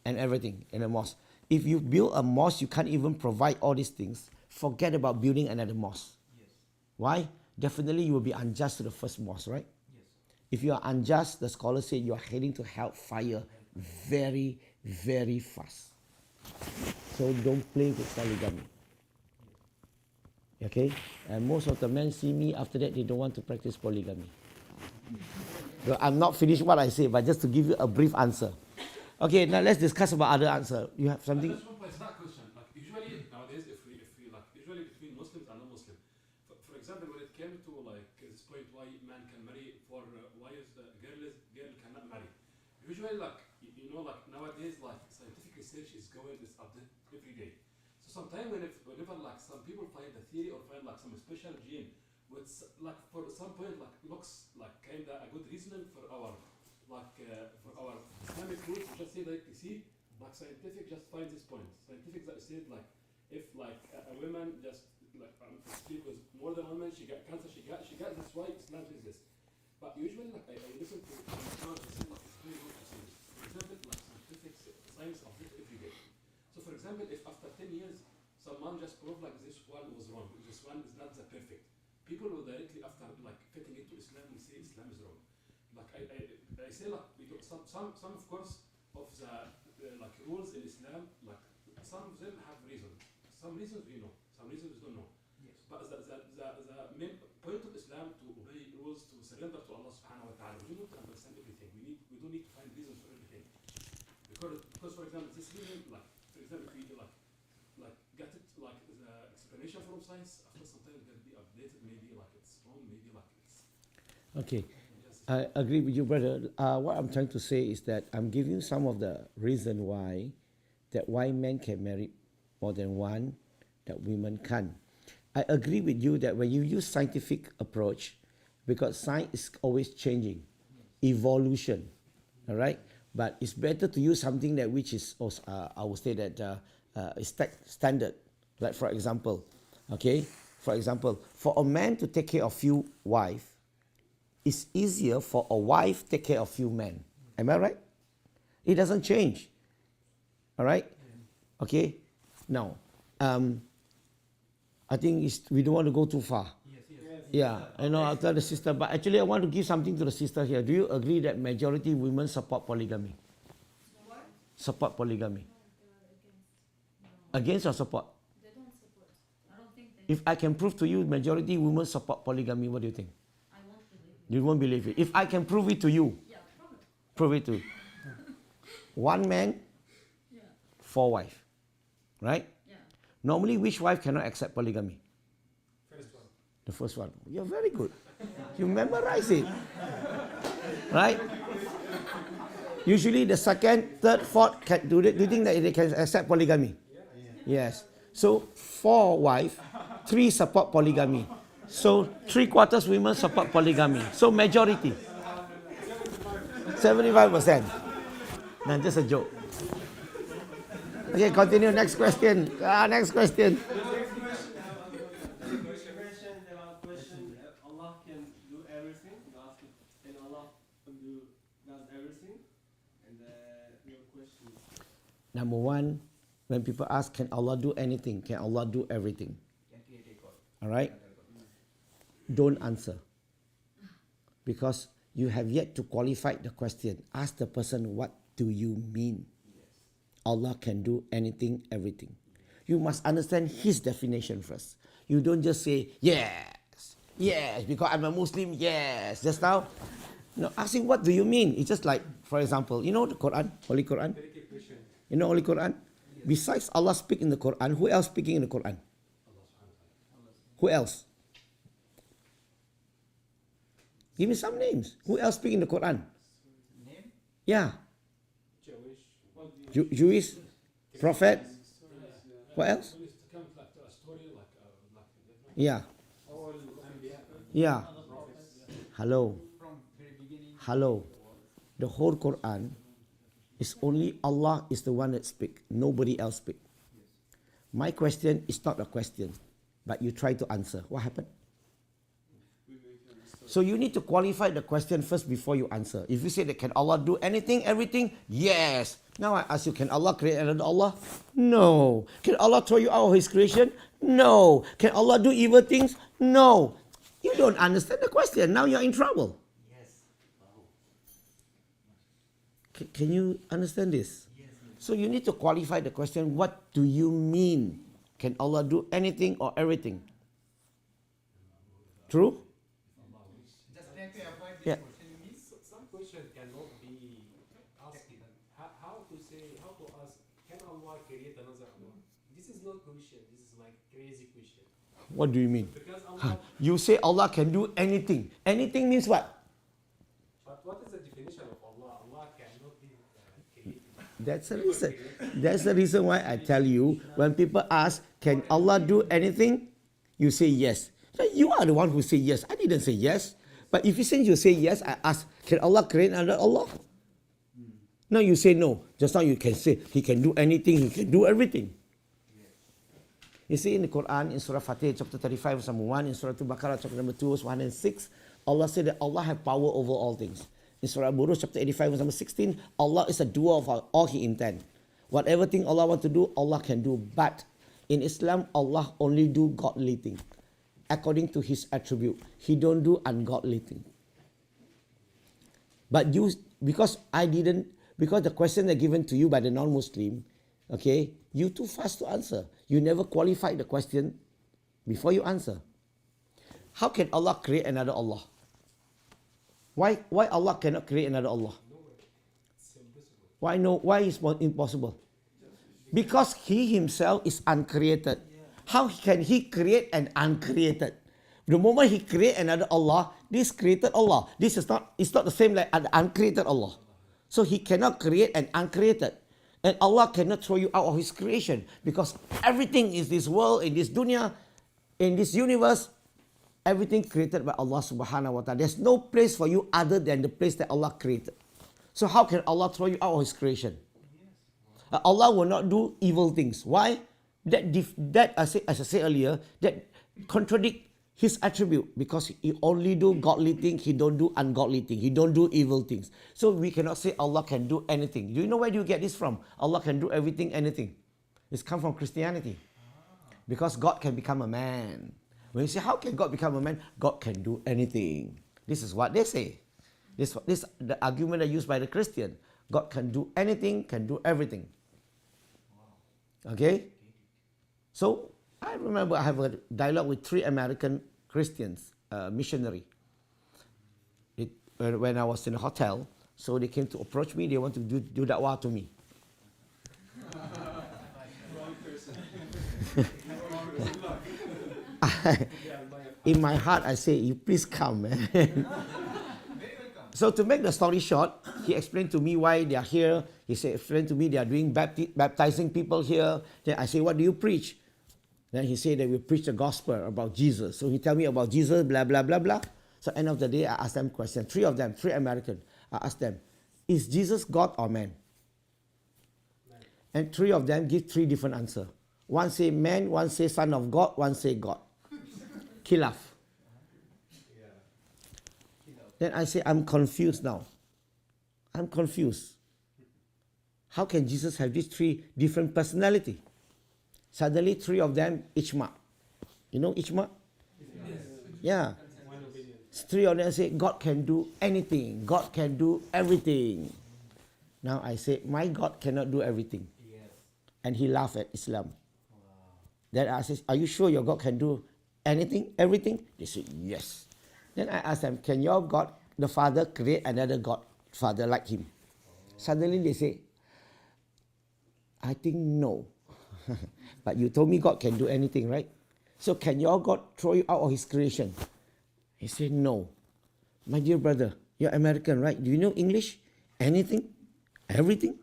And everything in a mosque. If you build a mosque, you can't even provide all these things. Forget about building another mosque. Yes. Why? Definitely you will be unjust to the first mosque, right? Yes. If you are unjust, the scholar said you are heading to hellfire very, very fast. So don't play with polygamy. Okay? And most of the men see me after that, they don't want to practice polygamy. So I'm not finished what I say, but just to give you a brief answer. Okay, now let's discuss about other answer. You have something? I just want to place that question. Like usually nowadays, if we like usually between Muslims and non-Muslim, for example, when it came to like this point why man can marry for why is the girl cannot marry? Usually, like you know, like nowadays, like scientific research is updated every day. So sometimes whenever like some people find a theory or find like some special gene, which like for some point like looks like kinda a good reasoning for our Islamic roots, just say like you see, like scientific just find this point. Scientific that said like if like a woman just like speak with more than one man, she got cancer, she got that's why Islam is this. But usually like I listen to scholars who say like it's very good to say this. For example, like scientific science updates every day. So for example, if after 10 years someone just proved like this one was wrong, this one is not the perfect, people will directly after like fitting into Islam will say Islam is wrong. Like I say like we do some of course of the like rules in Islam, like some of them have reasons. Some reasons we know, some reasons we don't know. Yes. But the main point of Islam to obey rules, to surrender to Allah subhanahu wa ta'ala. We do not understand everything. We don't need to find reasons for everything. Because for example this reason, like for example if we like get it like the explanation from science, after some time it can be updated, maybe like it's wrong, maybe like it's Okay. I agree with you, brother. What I'm trying to say is that I'm giving you some of the reason why men can marry more than one, that women can't. I agree with you that when you use scientific approach, because science is always changing, evolution, all right? But it's better to use something that which is, I would say that is standard. Like for example, for a man to take care of few wives, it's easier for a wife to take care of few men. Am I right? It doesn't change. All right? Okay? Now, I think we don't want to go too far. Yeah, I know I'll tell the sister, but actually I want to give something to the sister here. Do you agree that majority women support polygamy? What? Support polygamy. No, Against or support? they don't support. I don't think they. If I can prove to you majority women support polygamy, what do you think? I won't believe it. You won't believe it. If I can prove it to you, Yeah, probably. prove it to you. One man, Yeah. 4 wives, right? Yeah. Normally, which wife cannot accept polygamy? first one. The first one. You're very good. You memorize it. Right? Usually the second, third, fourth, do you think that they can accept polygamy? Yes. So 4 wives, 3 support polygamy. So 3/4 women support polygamy. So majority. 75%. No, just a joke. Okay, continue. Next question. Next question. You mentioned about question Allah can do everything. Number one, when people ask, can Allah do anything? Can Allah do everything? Can create a God. All right? Don't answer. Because you have yet to qualify the question. Ask the person, what do you mean? Allah can do anything, everything. You must understand his definition first. You don't just say, yes, yes, because I'm a Muslim, yes. Just now, no, ask him, what do you mean? It's just like, for example, you know the Quran, Holy Quran? Very good question. You know Holy Quran? Besides Allah speak in the Quran, who else speaking in the Quran? Who else? Give me some names. Who else speak in the Quran? Name? Yeah. Jewish. Well, the Jewish, prophet. What else? When it comes like to a story, like different. Yeah. All Anbiya. Yeah. Hello. From very beginning. Hello. The whole Quran is only Allah is the one that speak. Nobody else speak. My question is not a question, but you try to answer. What happened? So you need to qualify the question first before you answer. If you say that can Allah do anything, everything? Yes. Now I ask you, can Allah create another Allah? No. Can Allah throw you out of His creation? No. Can Allah do evil things? No. You don't understand the question. Now you're in trouble. Yes. Can you understand this? So you need to qualify the question, what do you mean? Can Allah do anything or everything? True? Just trying to avoid this Yeah. question means Some question cannot be asked. How to say, how to ask, can Allah create another Allah? This is not question, this is like crazy question. What do you mean? Because Allah, You say Allah can do anything. Anything means what? but what is the definition of Allah? Allah cannot be created. That's the reason. That's the reason why I tell you, when people ask, can Allah do anything? You say yes. So you are the one who say yes. I didn't say yes. But if you say yes, I ask, can Allah create another Allah? No, you say no. Just now you can say, He can do anything, He can do everything. You see in the Quran, in Surah Fatih, chapter 35, verse number 1, in Surah Al-Baqarah, chapter number 2, verse 106, Allah said that Allah has power over all things. In Surah Al-Buruj, chapter 85, verse number 16, Allah is a doer of all He intends. Whatever thing Allah wants to do, Allah can do. But in Islam, Allah only do godly thing. According to His attribute. He don't do ungodly thing. But you, because the question are given to you by the non-Muslim, okay, you too fast to answer. You never qualified the question before you answer. How can Allah create another Allah? Why Allah cannot create another Allah? Why no? Why is it impossible? Because He Himself is uncreated. How can He create an uncreated? The moment He create another Allah, this created Allah. This is not. It's not the same like an uncreated Allah. So He cannot create an uncreated. And Allah cannot throw you out of His creation because everything is this world, in this dunya, in this universe, everything created by Allah subhanahu wa ta'ala. There's no place for you other than the place that Allah created. So how can Allah throw you out of His creation? Allah will not do evil things. Why? That as I said earlier, that contradict His attribute because He only do godly things, He don't do ungodly things, He don't do evil things. So we cannot say Allah can do anything. Do you know where do you get this from? Allah can do everything, anything. It's come from Christianity. Because God can become a man. When you say, how can God become a man? God can do anything. This is what they say. This the argument are used by the Christian. God can do anything, can do everything. Okay? So, I remember I have a dialogue with 3 American Christians, missionary. When I was in a hotel, so they came to approach me, they want to do Dakwah to me. Wrong person. In my heart, I say, you please come, man. So to make the story short, he explained to me why they are here. He explained to me they are doing baptizing people here. Then I say, what do you preach? Then he said that we preach the gospel about Jesus. So he tell me about Jesus, blah, blah, blah, blah. So end of the day, I asked them questions. 3 of them, 3 American. I asked them, is Jesus God or man? And 3 of them give 3 different answers. One say man, one say son of God, one say God. Khilaf. Then I say, I'm confused now. I'm confused. how can Jesus have these three different personality? Suddenly, three of them ijma. You know ijma? Yeah. One opinion. Three of them say God can do anything. God can do everything. Now I say my God cannot do everything, Yes. and he laughed at Islam. Wow. Then I said, are you sure your God can do anything, everything? They said yes. Then I asked them, can your God, the Father, create another God, Father like him? Suddenly they say, I think no. But you told me God can do anything, right? So can your God throw you out of his creation? He said, no. My dear brother, you're American, right? Do you know English? Anything? Everything?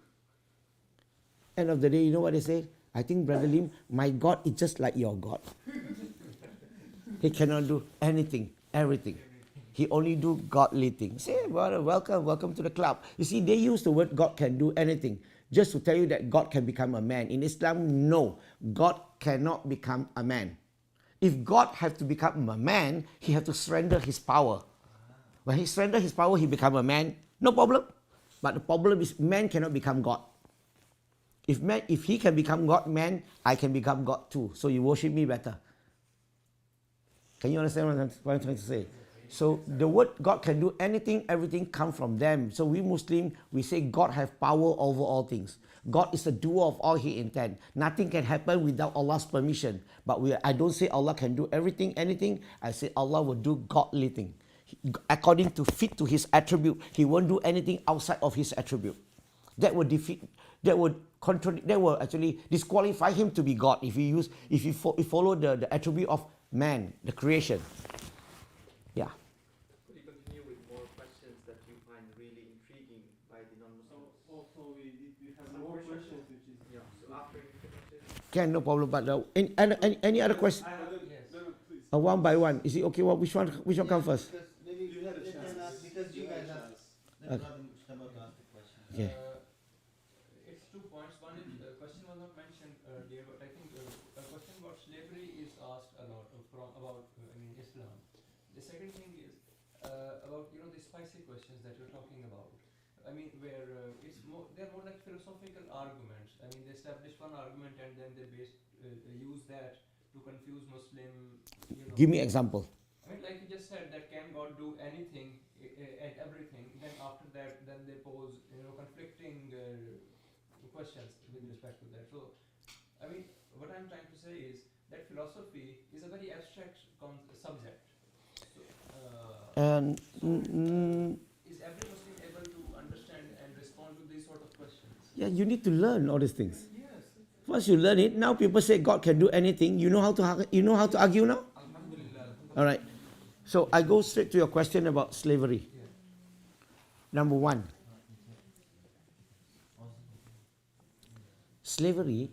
End of the day, you know what they say? I think, Brother Lim, my God is just like your God. He cannot do anything, everything. He only do godly things. Say, brother, welcome to the club. You see, they use the word God can do anything just to tell you that God can become a man. In Islam, no. God cannot become a man. If God have to become a man, he have to surrender his power. When he surrender his power, he become a man. No problem. But the problem is man cannot become God. If he can become God, man, I can become God too. So you worship me better. Can you understand what I'm trying to say? So the word God can do anything, everything come from them. So we Muslim, we say God have power over all things. God is the doer of all he intend. Nothing can happen without Allah's permission. But I don't say Allah can do everything, anything. I say Allah will do godly thing. According to fit to his attribute, he won't do anything outside of his attribute. That would defeat, that would contradict, that will actually disqualify him to be God if he follow the attribute of man, the creation. Yeah. Could you continue with more questions that you find really intriguing by the non-Muslims? Also, we have Some more questions. questions, which is Yeah. So after you finish it, Can, no problem. But any other question? please. One by one. Is it okay? Which one come first? Because maybe You had a let them chance. ask, because you guys asked. Let Okay. Brother Mustafa to ask the question. Okay. It's 2 points. One is the question was not mentioned earlier, but I think a question about slavery is asked a lot about Islam. The second thing is about the spicy questions that you're talking about. I mean, where they're more like philosophical arguments. I mean, they establish one argument and then they use that to confuse Muslim. Give me example. I mean, like you just said, that can God do anything and everything? Then after that, then they pose conflicting questions with respect to that. So, I mean, what I'm trying to say is that philosophy is a very abstract subject. So, And is every Muslim able to understand and respond to these sort of questions? yeah, you need to learn all these things. Yes. Once you learn it, now people say God can do anything. You know how to argue now. All right. So I go straight to your question about slavery. Yeah. Number one, slavery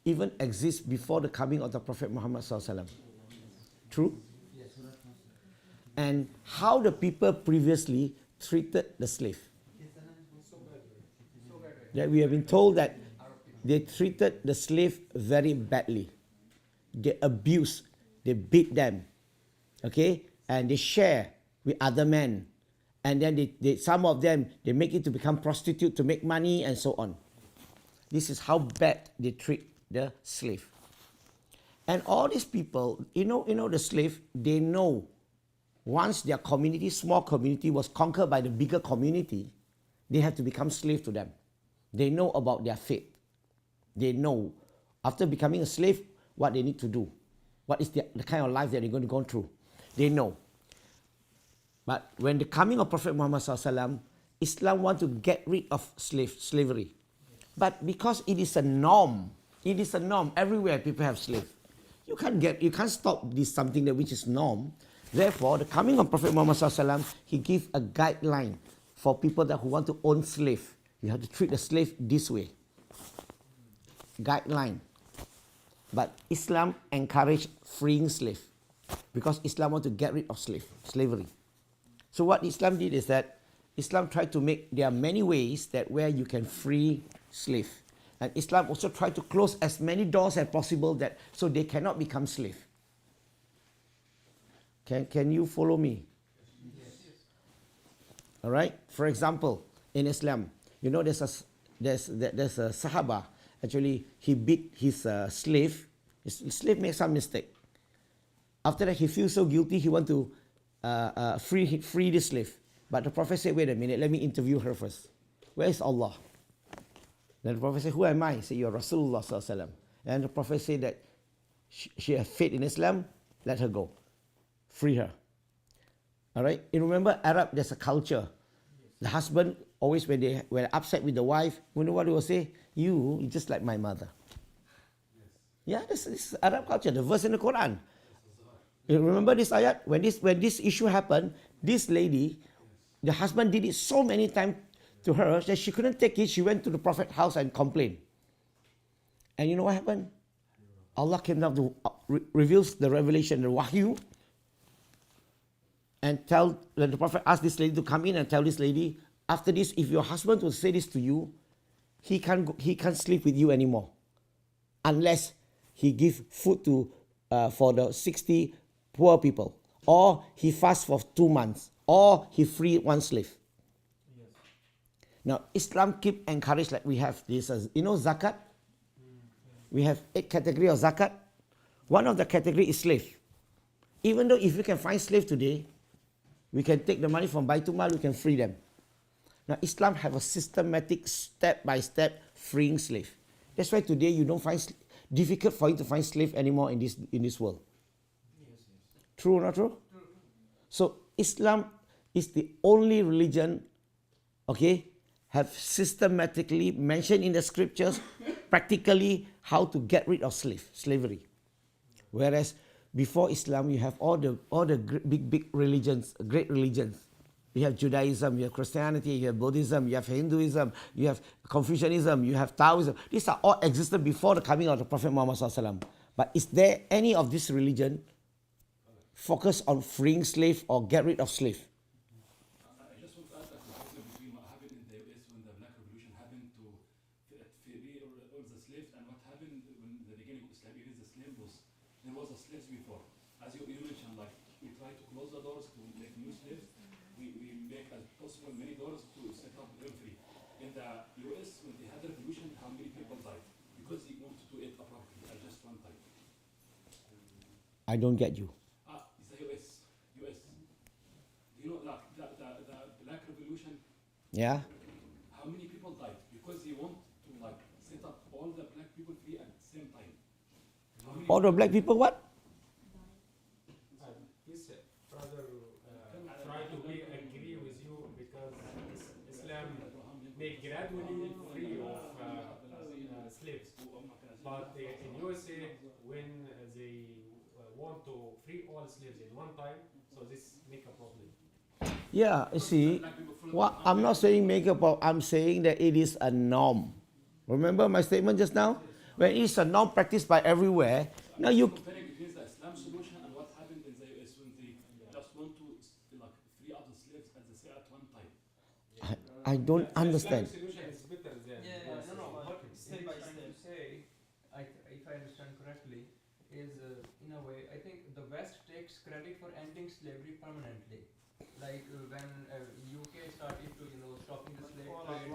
even exists before the coming of the Prophet Muhammad SAW. True? Yes. And how the people previously treated the slave. So bad. So bad. That we have been told that they treated the slave very badly. They abused, they beat them, okay? And they share with other men. And then some of them, they make it to become prostitute to make money and so on. This is how bad they treat the slave. And all these people, the slave, they know once their community, small community, was conquered by the bigger community, they have to become slave to them. They know about their fate. They know, after becoming a slave, what they need to do. What is the kind of life that they're going to go through. They know. But when the coming of Prophet Muhammad SAW, Islam want to get rid of slavery. But because it is a norm, everywhere people have slaves. You can't stop this something that which is norm. Therefore, the coming of Prophet Muhammad SAW, he give a guideline for people who want to own slave. You have to treat the slave this way. Guideline. But Islam encourage freeing slave because Islam want to get rid of slavery. So what Islam did is that Islam tried to there are many ways that where you can free slave. And Islam also tried to close as many doors as possible so they cannot become slave. Can you follow me? Yes. All right. For example, in Islam, there's there's a Sahaba. Actually, he beat his slave. His slave made some mistake. After that, he feels so guilty. He want to free the slave. But the Prophet said, "Wait a minute. Let me interview her first. Where is Allah?" Then the Prophet said, "Who am I?" He said, "You're Rasulullah sallallahu alaihi wasallam." And the Prophet said that she has faith in Islam. Let her go. Free her. All right. You remember Arab? There's a culture. The husband always when they were upset with the wife, you know what he will say? You're just like my mother. Yeah, this is Arab culture. The verse in the Quran. You remember this ayat? When this issue happened, this lady, the husband did it so many times to her that she couldn't take it. She went to the Prophet's house and complained. And you know what happened? Allah came down to reveals the revelation, the wahyu, and the Prophet asked this lady to come in and tell this lady, after this, if your husband will say this to you, he can't sleep with you anymore, unless he give food to for the 60 poor people, or he fasts for 2 months, or he free one slave. Yes. Now Islam keep encourage, like we have this, zakat. We have 8 categories of zakat. One of the category is slave. Even though if you can find slave today, we can take the money from Baitul Mal, we can free them. Now Islam have a systematic step-by-step freeing slave. That's why today you don't find difficult for you to find slave anymore in this world. Yes. True or not true? True. So Islam is the only religion, okay, have systematically mentioned in the scriptures practically how to get rid of slavery. Whereas before Islam, you have all the big religions, great religions. You have Judaism, you have Christianity, you have Buddhism, you have Hinduism, you have Confucianism, you have Taoism. These are all existed before the coming of the Prophet Muhammad SAW. But is there any of this religion focus on freeing slave or get rid of slave? I just want to add that the difference between what happened in the US when the Black Revolution happened to free all the slaves and what happened when the beginning of Islam. Even the slave was, there was a slaves before. As you mentioned, like we try to close the doors to make new slaves. We make as possible many doors to set up them free. In the US, when they had the revolution, how many people died? Because they wanted to eat abruptly at just one time. I don't get you. It's the US. You know, like the Black Revolution. Yeah. How many people died? Because they want to like set up all the black people free at the same time. All the black people what? Yes, brother, try to agree with you because Islam make gradually free of slaves. But in USA, when they want to free all slaves in one time, so this make a problem. Yeah, you see, I'm not saying make a problem, I'm saying that it is a norm. Remember my statement just now? When it's a norm practiced by everywhere, now you... Comparing between the Islam solution and what happened in the US when they just want to like free all the slaves at one time. I don't understand. Solution is better than Step by step. To say, if I understand correctly, is in a way, I think the West takes credit for ending slavery permanently. Like when UK started to, stopping the slave trade.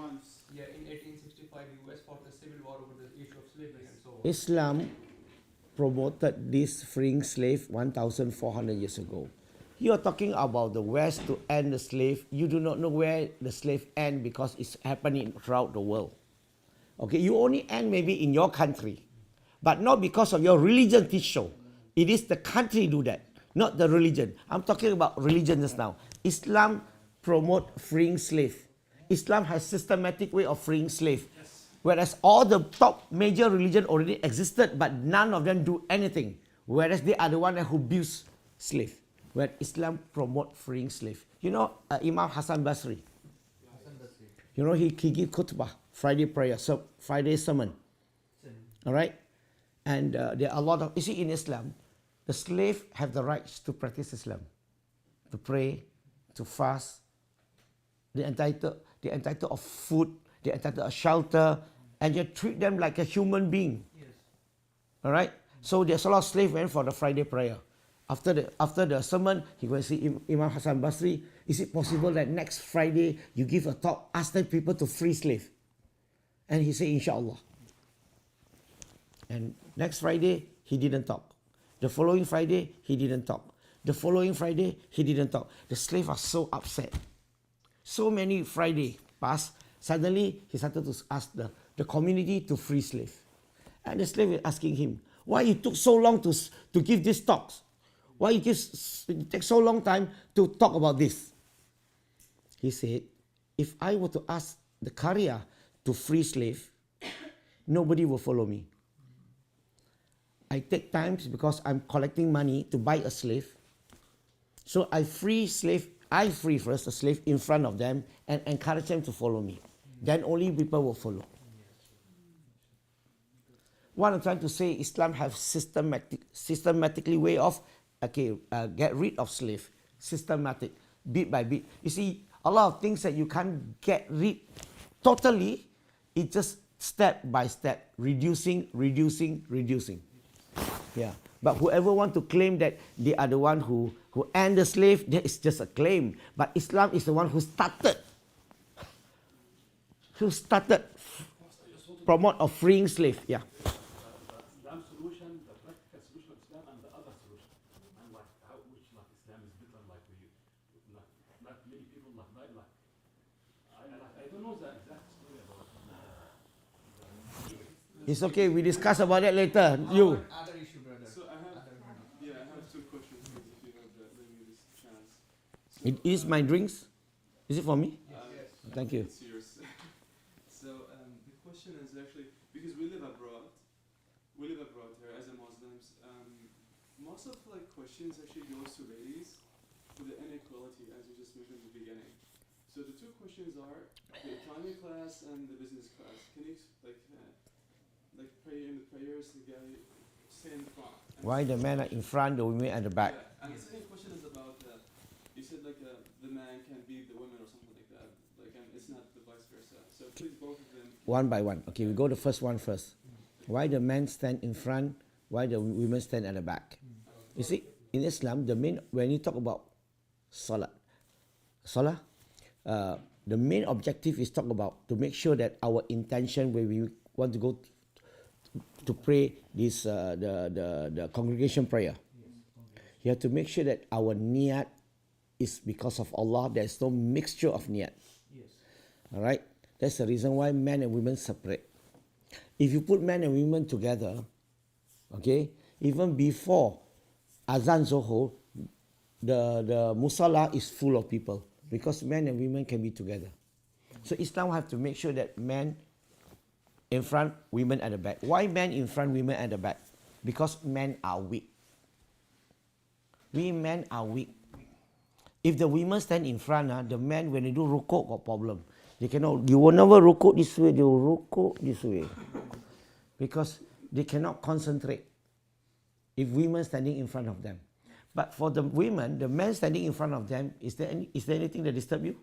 Yeah, in 1865, US fought a civil war over the issue of slavery and so on. Islam promoted this freeing slave 1,400 years ago. You are talking about the West to end the slave. You do not know where the slave end because it's happening throughout the world. Okay, you only end maybe in your country, but not because of your religion teach so. It is the country do that, not the religion. I'm talking about religion just now. Islam promote freeing slave. Islam has systematic way of freeing slave. Whereas all the top major religion already existed, but none of them do anything. Whereas they are the one who abuse slave. Where Islam promote freeing slave. You know Imam Hassan Basri. You know he give khutbah, Friday prayer, so Friday sermon. All right, and there are a lot of. You see, in Islam, the slave have the rights to practice Islam, to pray, to fast. They're entitled of food. They're entitled of shelter, and you treat them like a human being. Yes. All right. So there's a lot of slave went for the Friday prayer. After the sermon, he going to see Imam Hassan Basri. Is it possible that next Friday you give a talk, ask them people to free slave? And he said, inshallah. And next Friday, he didn't talk. The following Friday, he didn't talk. The following Friday, he didn't talk. The slave was so upset. So many Friday passed. Suddenly, he started to ask the community to free slave. And the slave was asking him, why it took so long to give these talks? Why it takes so long time to talk about this? He said, if I were to ask the Karya to free slave, nobody will follow me. I take time because I'm collecting money to buy a slave. So I free first a slave in front of them and encourage them to follow me. Then only people will follow. What I'm trying to say, Islam have systematically way of get rid of slave, systematic, bit by bit. You see, a lot of things that you can't get rid totally, it's just step by step, reducing. Yeah. But whoever want to claim that they are the one who end the slave, that is just a claim. But Islam is the one who started promote of freeing slave. Yeah. Islam solution, the practical solution of Islam, and the other solution, and like how which like Islam is different, like we not many people like that, like I don't know the exact story about. It's okay. We discuss about that later. You. Other issue, brother. So I have two questions if you have maybe this chance. So, It is my drinks. Is it for me? Yes. Thank you. It's yours. So the question is actually because we live abroad here as a Muslims. Most of like questions actually goes to ladies for the inequality as you just mentioned at the beginning. So the two questions are the economy class and the business class. Can you like pray in the prayers the guy stay in the front? And Why the men are in front, the women at the back? Yeah. And the second question is about you said like the man can beat the women or something like that. Like and it's not the vice versa. So please both of them. One by one. Okay, we go the first one first. Why the men stand in front, why the women stand at the back? You see, in Islam, when you talk about salah, the main objective is talk about to make sure that our intention when we want to go to pray this the congregation prayer. You have to make sure that our niyat is because of Allah. There's no mixture of niyat. All right. That's the reason why men and women separate. If you put men and women together, okay, even before Azan Zohor, the musalla is full of people because men and women can be together. So Islam have to make sure that men in front, women at the back. Why men in front, women at the back? Because men are weak. We men are weak. If the women stand in front, the men when they do rukuk got problem. They cannot. You will never rukuk this way. They will rukuk this way, because they cannot concentrate. If women standing in front of them, but for the women, the men standing in front of them, is there anything that disturb you?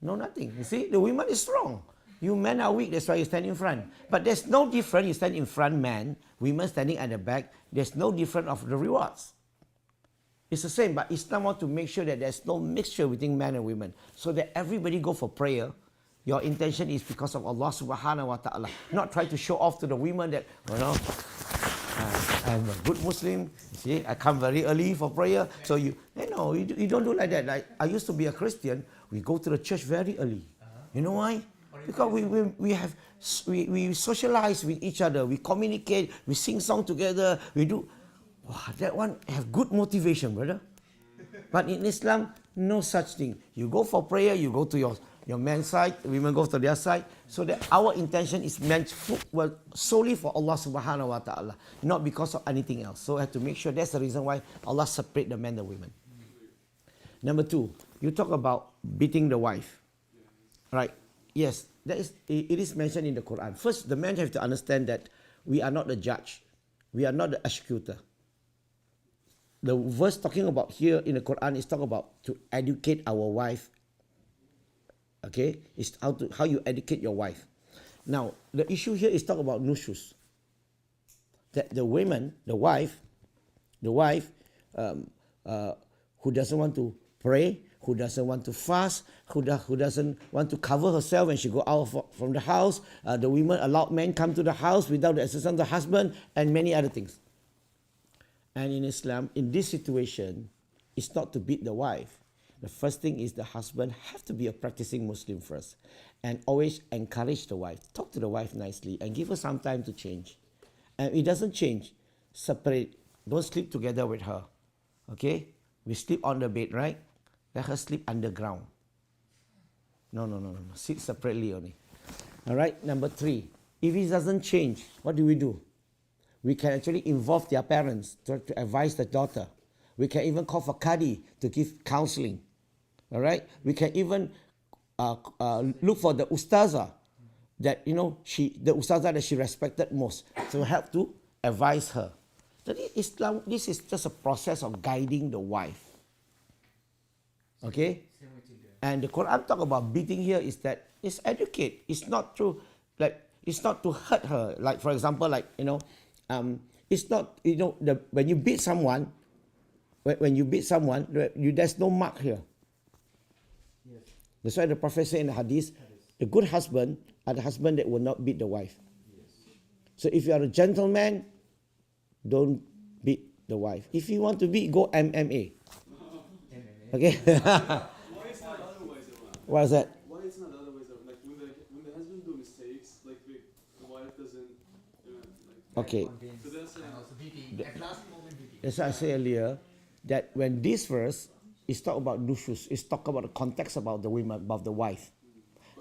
No, nothing. You see, the women is strong. You men are weak. That's why you stand in front. But there's no difference. You stand in front, man. Women standing at the back. There's no difference of the rewards. It's the same, but Islam wants to make sure that there's no mixture between men and women, so that everybody go for prayer. Your intention is because of Allah subhanahu wa ta'ala. Not try to show off to the women that, I'm a good Muslim. See, I come very early for prayer. So you don't do like that. Like I used to be a Christian. We go to the church very early. You know why? Because we socialize with each other. We communicate. We sing song together. We do. Wow, that one have good motivation, brother. But in Islam, no such thing. You go for prayer. You go to your men's side, women go to their side, so that our intention is meant solely for Allah subhanahu wa ta'ala, not because of anything else. So I have to make sure that's the reason why Allah separate the men and the women. Number two, you talk about beating the wife. Right? Yes, it is mentioned in the Quran. First, the men have to understand that we are not the judge. We are not the executor. The verse talking about here in the Quran is talk about to educate our wife. Okay, it's how you educate your wife. Now, the issue here is talk about nushus. That the wife, who doesn't want to pray, who doesn't want to fast, who doesn't want to cover herself when she go out from the house. The women allowed men come to the house without the assistance of the husband, and many other things. And in Islam, in this situation, it's not to beat the wife. The first thing is the husband have to be a practicing Muslim first, and always encourage the wife. Talk to the wife nicely and give her some time to change. And if it doesn't change, separate. Don't sleep together with her. Okay? We sleep on the bed, right? Let her sleep underground. No. Sit separately only. All right? Number 3. If it doesn't change, what do? We can actually involve their parents to advise the daughter. We can even call for Qadi to give counseling. All right? We can even look for the ustazah that, the ustazah that she respected most, to help to advise her. That Islam, this is just a process of guiding the wife. Okay? And the Quran talk about beating here is that it's educate. It's not to it's not to hurt her. Like for example, it's not when you beat someone, there's no mark here. Yes. That's why the Prophet said in the hadith, the good husband are the husband that will not beat the wife. Yes. So if you are a gentleman, don't beat the wife. If you want to beat, go MMA. Okay? Why it's not otherwise around? What is that? Why it's not otherwise around? Like when the husband do mistakes, like the wife doesn't, Okay. So that's And also beating, at last moment beating. That's why I say earlier that when this verse is talk about nushus, it's talk about the context about the women, about the wife.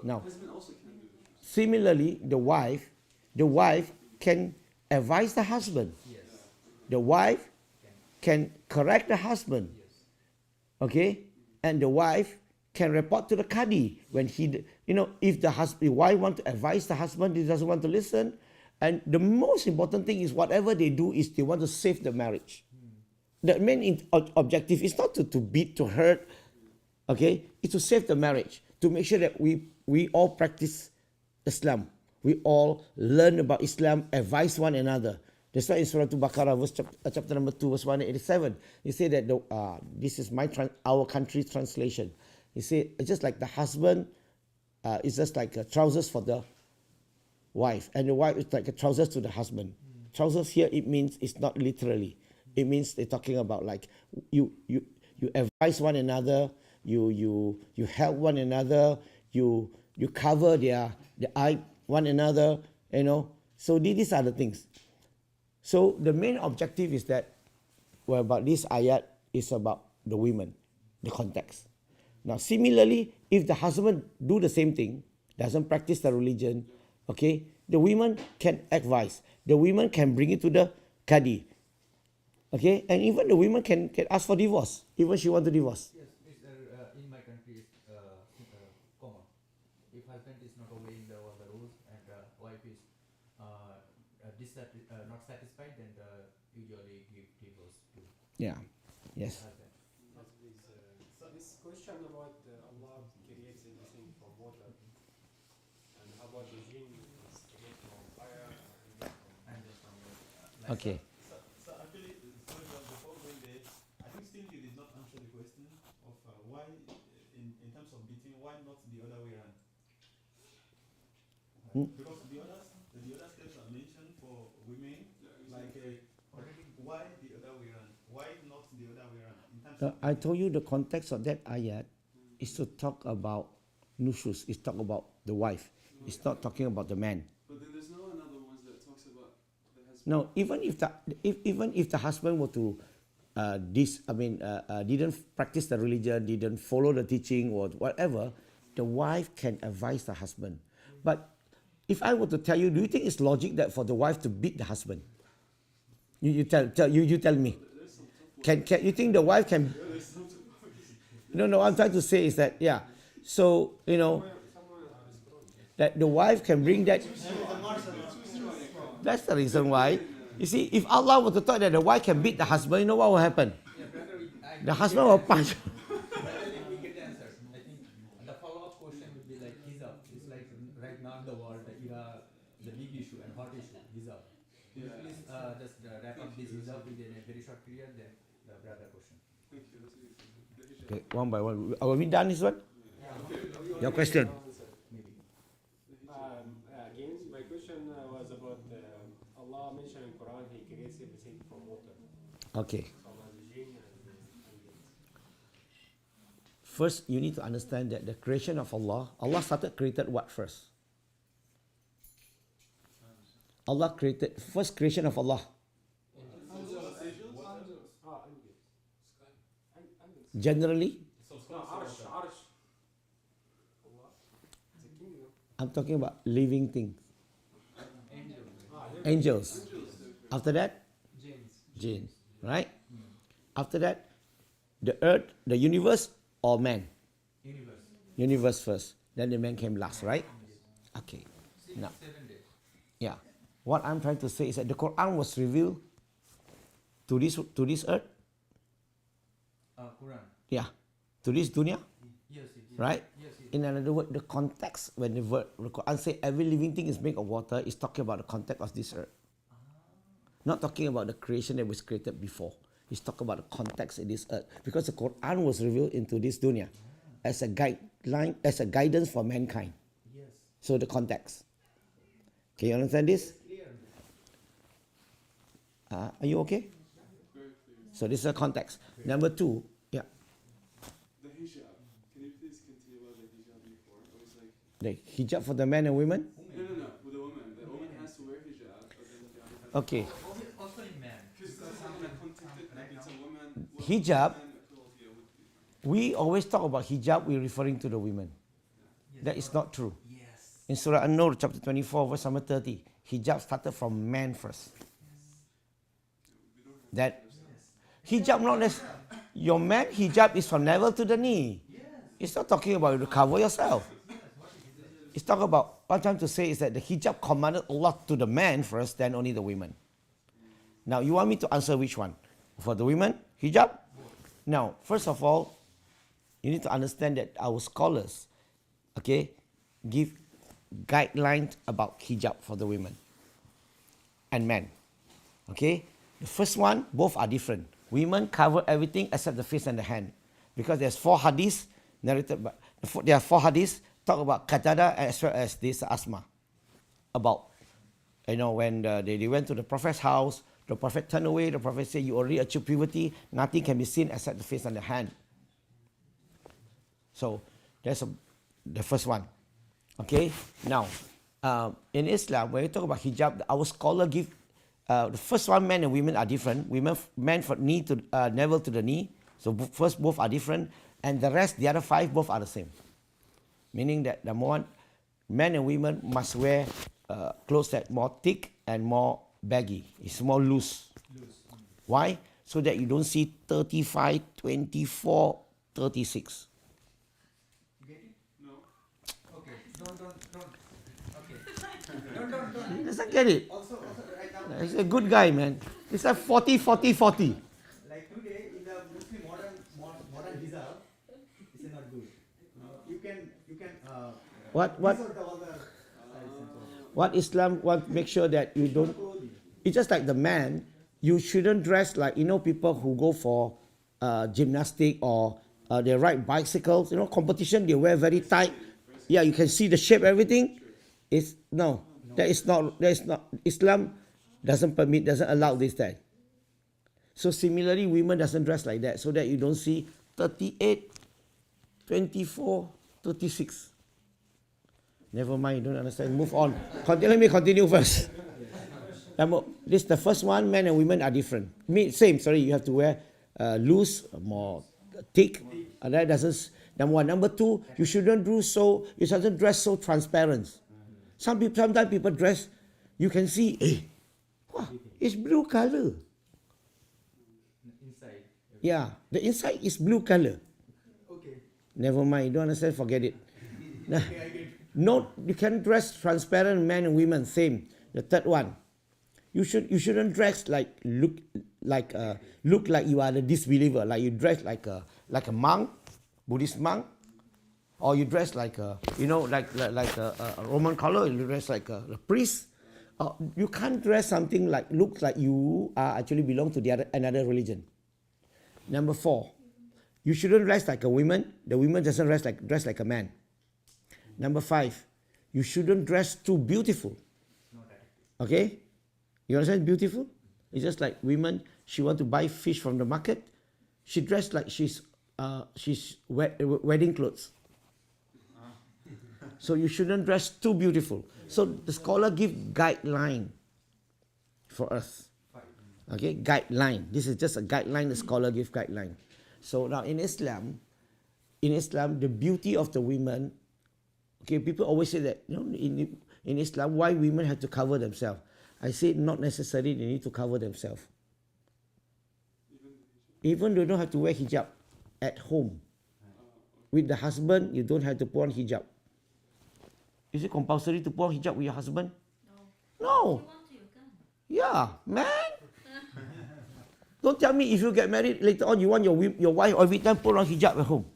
Now, husband also can do this. similarly, the wife can advise the husband. Yes. The wife can correct the husband. Yes. Okay? And the wife can report to the Qadi when if the wife want to advise the husband, he doesn't want to listen. And the most important thing is whatever they do is they want to save the marriage. The main objective is not to beat, to hurt, okay? It's to save the marriage, to make sure that we all practice Islam. We all learn about Islam, advise one another. That's why in Surah Al-Baqarah, chapter number 2, verse 187, you say that this is our country's translation. You say it's just like the husband is just like trousers for the wife, and the wife is like a trousers to the husband. Trousers here, it means it's not literally. It means they're talking about like you advise one another, you help one another, you cover the eye one another, So these are the things. So the main objective is that, about this ayat is about the women, the context. Now similarly, if the husband do the same thing, doesn't practice the religion, okay, the women can advise. The women can bring it to the Qadi. Okay, and even the women can ask for divorce, even she want to divorce. Yes, in my country, it's common. If husband is not obeying all the rules and wife is not satisfied, then usually give divorce to Yeah, yes. husband. So this question about Allah creates everything from water, and how about the jinn is created from fire And then from Okay. So actually, sorry, before going there, I think still you did not answer the question of why, in terms of beating, why not the other way around? Because the other steps are mentioned for women, like why the other way around? Why not the other way around? In terms of I told you the context of that ayat is to talk about nushus, it's talk about the wife. It's not talking about the man. But then there's no another ones that talks about the husband. No, even if the husband were to didn't practice the religion, didn't follow the teaching or whatever, the wife can advise the husband. But if I were to tell you, do you think it's logic that for the wife to beat the husband? You tell me. Can you think the wife can? No. What I'm trying to say is that So that the wife can bring that. That's the reason why. You see, if Allah were to thought that the wife can beat the husband, you know what will happen? The husband will punch. We get the answers. I think the follow-up question would be like hijab. It's like right now in the world, the big issue and hot issue, hijab. Please just wrap up this hijab within a very short period, then the brother question. Thank you. That's a good thing. The hijab. Okay, one by one. Are we done this one? Your question. Again, my question was about Allah mentioned in Quran He creates everything from water. Okay. So Allah is jinn and First, you need to understand that the creation of Allah, Allah started created what first? Allah created, first creation of Allah. Generally, Arsh. Allah. It's a kingdom. I'm talking about living things. Angels. After that, jinn. Right? After that, the earth, the universe, or man? Universe first. Then the man came last, right? Okay. Now, yeah. What I'm trying to say is that the Quran was revealed to this earth. Quran. Yeah. To this dunya. Yes, Right? Yes, In another word, the context when the Quran say every living thing is made of water is talking about the context of this earth. Not talking about the creation that was created before. He's talking about the context in this earth. Because the Quran was revealed into this dunya as a guideline, as a guidance for mankind. Yes. So the context. Can you understand this? Are you okay? Very clear. So this is the context. Number two, yeah, The hijab. Can you please continue about the hijab before? It was like, the hijab for the men and women. no. With the woman. The woman has to wear hijab, but then the other has Okay. Also in man. Because someone like contacted, like it's a woman. well, Hijab. man, well, yeah, would be- We always talk about hijab, we're referring to the women. That is not true. Yes. In Surah An-Nur, chapter 24, verse number 30, hijab started from man first. That hijab not necessarily, your man hijab is from navel to the knee. It's not talking about you to cover yourself. It's talking about, what I'm trying to say is that the hijab commanded Allah to the man first, then only the women. Now, you want me to answer which one? For the women, hijab? Now, first of all, you need to understand that our scholars, okay, give guidelines about hijab for the women and men. Okay? The first one, both are different. Women cover everything except the face and the hand. Because there's 4 hadiths narrated by, there are 4 hadiths talk about Qatada as well as this Asma. About, when they went to the Prophet's house, the Prophet turned away, the Prophet said, you already achieved puberty, nothing can be seen except the face and the hand. So, that's the first one. Okay? Now, in Islam, when we talk about hijab, our scholar give, the first one, men and women are different. Men from knee to navel to the knee. So first, both are different. And the rest, the other 5, both are the same. Meaning that the more men and women must wear clothes that more thick and more baggy. It's more loose. Why? So that you don't see 35, 24, 36. You get it? No. Okay. Don't. Okay. Don't. He doesn't get it. Also, right now, He's a good guy, man. It's like 40, 40, 40. like today in the Muslim modern hijab, it's not good. You can What resort all the sides and so on. what Islam want to make sure that you don't. Clothing. It's just like the man. You shouldn't dress like people who go for gymnastic or they ride bicycles. Competition. They wear very tight. Yeah, you can see the shape, everything. It's no. That is not. Islam doesn't permit, doesn't allow this that. So similarly, women doesn't dress like that, so that you don't see 38, 24, 36. Never mind, you don't understand. Move on. Let me continue first. This the first one. Men and women are different. Same. Sorry, you have to wear loose, more thick. And that doesn't. Number one. Number two, you shouldn't dress so transparent. Sometimes people dress. You can see. Wow, it's blue color. Inside. Yeah, the inside is blue color. Okay. Never mind. You don't understand. Forget it. Okay, I get it. No, you can dress transparent, men and women, same. The third one, you shouldn't dress look like you are the disbeliever, like you dress like a monk, Buddhist monk, or you dress like a Roman color, you dress like a priest. You can't dress something looks like you are actually belong to another religion. Number 4, You shouldn't dress like a woman. The woman doesn't dress like a man. Number 5, you shouldn't dress too beautiful. Okay? You understand beautiful? It's just like women, she want to buy fish from the market. She dressed like she's wedding clothes. So you shouldn't dress too beautiful. So the scholar give guideline for us. Okay, guideline. This is just a guideline. The scholar give guideline. So now in Islam, the beauty of the women. Okay, people always say that in Islam, why women have to cover themselves? I say not necessarily they need to cover themselves. Even they don't have to wear hijab at home. With the husband, you don't have to put on hijab. Is it compulsory to put on hijab with your husband? No. If you want to, you can. Yeah, man. Don't tell me if you get married later on, you want your wife every time put on hijab at home.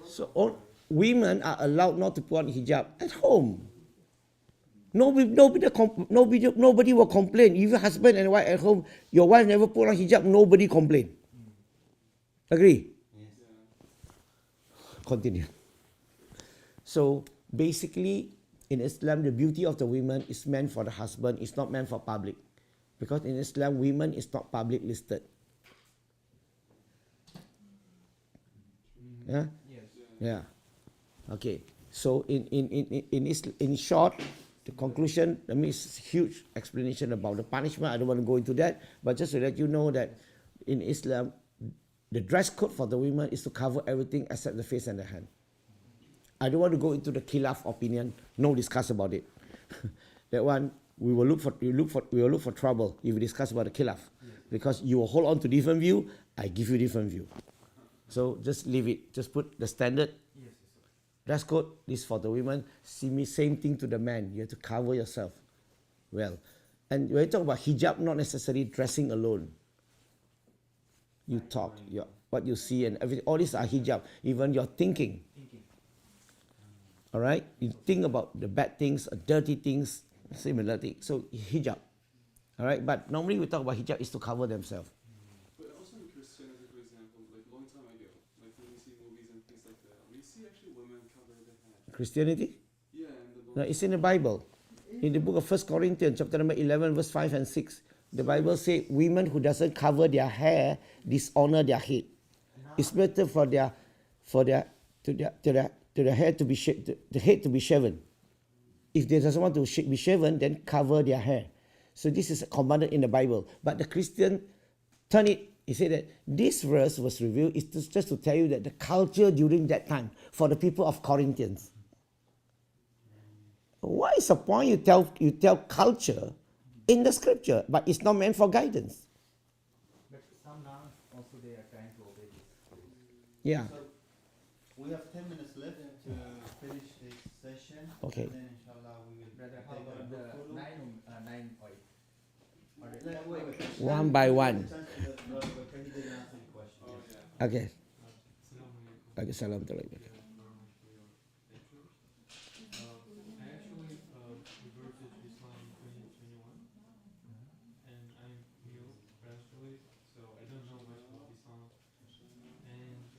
So all women are allowed not to put on hijab at home. Nobody will complain. If your husband and wife at home, your wife never put on hijab, nobody complain. Agree? Yes. Continue. So basically, in Islam, the beauty of the women is meant for the husband, it's not meant for public. Because in Islam, women is not public listed. Yeah? Yes. Yeah. Okay. So in short, the conclusion, I mean, it's a huge explanation about the punishment. I don't want to go into that, but just to let you know that in Islam, the dress code for the women is to cover everything except the face and the hand. I don't want to go into the khilaf opinion. No discuss about it. That one we will look for trouble if we discuss about the khilaf, because you will hold on to different view. I give you different view. So just leave it. Just put the standard dress code. This for the women. Same thing to the man. You have to cover yourself well. And when you talk about hijab, not necessarily dressing alone. You talk, what you see and everything. All these are hijab. Even your thinking. All right? You think about the bad things, dirty things, similar things. So hijab. All right? But normally we talk about hijab is to cover themselves. But also in Christianity, for example, like a long time ago, like when we see movies and things like that, we see actually women cover their head. Christianity? Yeah, and the No, it's in the Bible. In the book of 1 Corinthians, chapter number 11, verse 5 and 6. The Bible says women who doesn't cover their hair dishonor their head. It's better for their head to be the head to be shaven. If they doesn't want to be shaven, then cover their hair. So this is commanded in the Bible. But the Christian turn it. He said that this verse was revealed is just to tell you that the culture during that time for the people of Corinthians. What is the point you tell culture in the scripture, but it's not meant for guidance? But some now also they are trying to obey this. Yeah. So we have 10 minutes left to finish this session. Okay. And then inshallah we will Brother, how take about a the follow. 9 or 8? Wait. One by one. Chance to let Brother Wahid answer the question. Oh yeah. Okay. Assalamualaikum. Okay, salam alaikum. Thank you very much for your lectures. I actually converted to Islam in 2021, and I'm new, actually, so I don't know much about Islam. And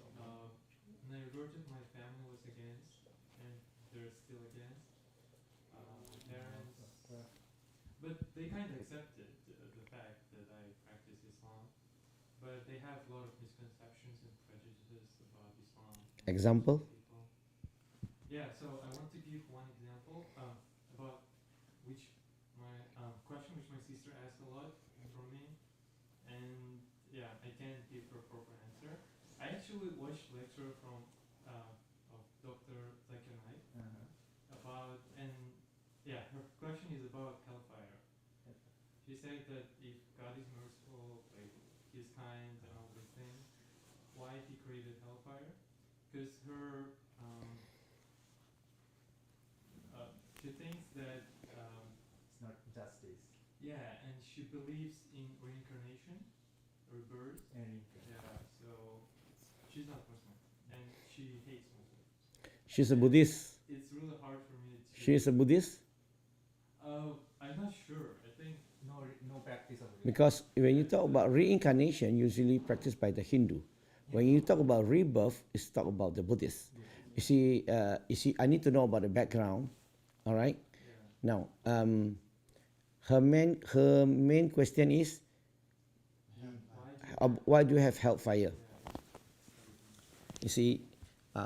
when I converted, my family was against, and they're still against. My parents, but they kind of accepted the fact that I practice Islam, but they have a lot of misconceptions and prejudices about Islam. and Example? people. Yeah, so I want to give one example about which my question which my sister asked a lot from me, and yeah, I can't give her proper answer. I actually watched lecture from of Dr. Zakir Naik about, and yeah, her question is about hellfire. She said that if God is merciful, like He's kind and all these things, why He created hellfire? Because her she thinks that It's not justice. yeah, and she believes in reincarnation, rebirth. And Yeah, so she's not Muslim, and she hates Muslims. She's a Buddhist. It's really hard for me to. She is a Buddhist. I'm not sure. I think no practice of Because when you talk about reincarnation, usually practiced by the Hindu. When you talk about rebirth, it's talk about the Buddhist. You see, I need to know about the background. All right. Now, her main question is, why do you have hellfire? You see,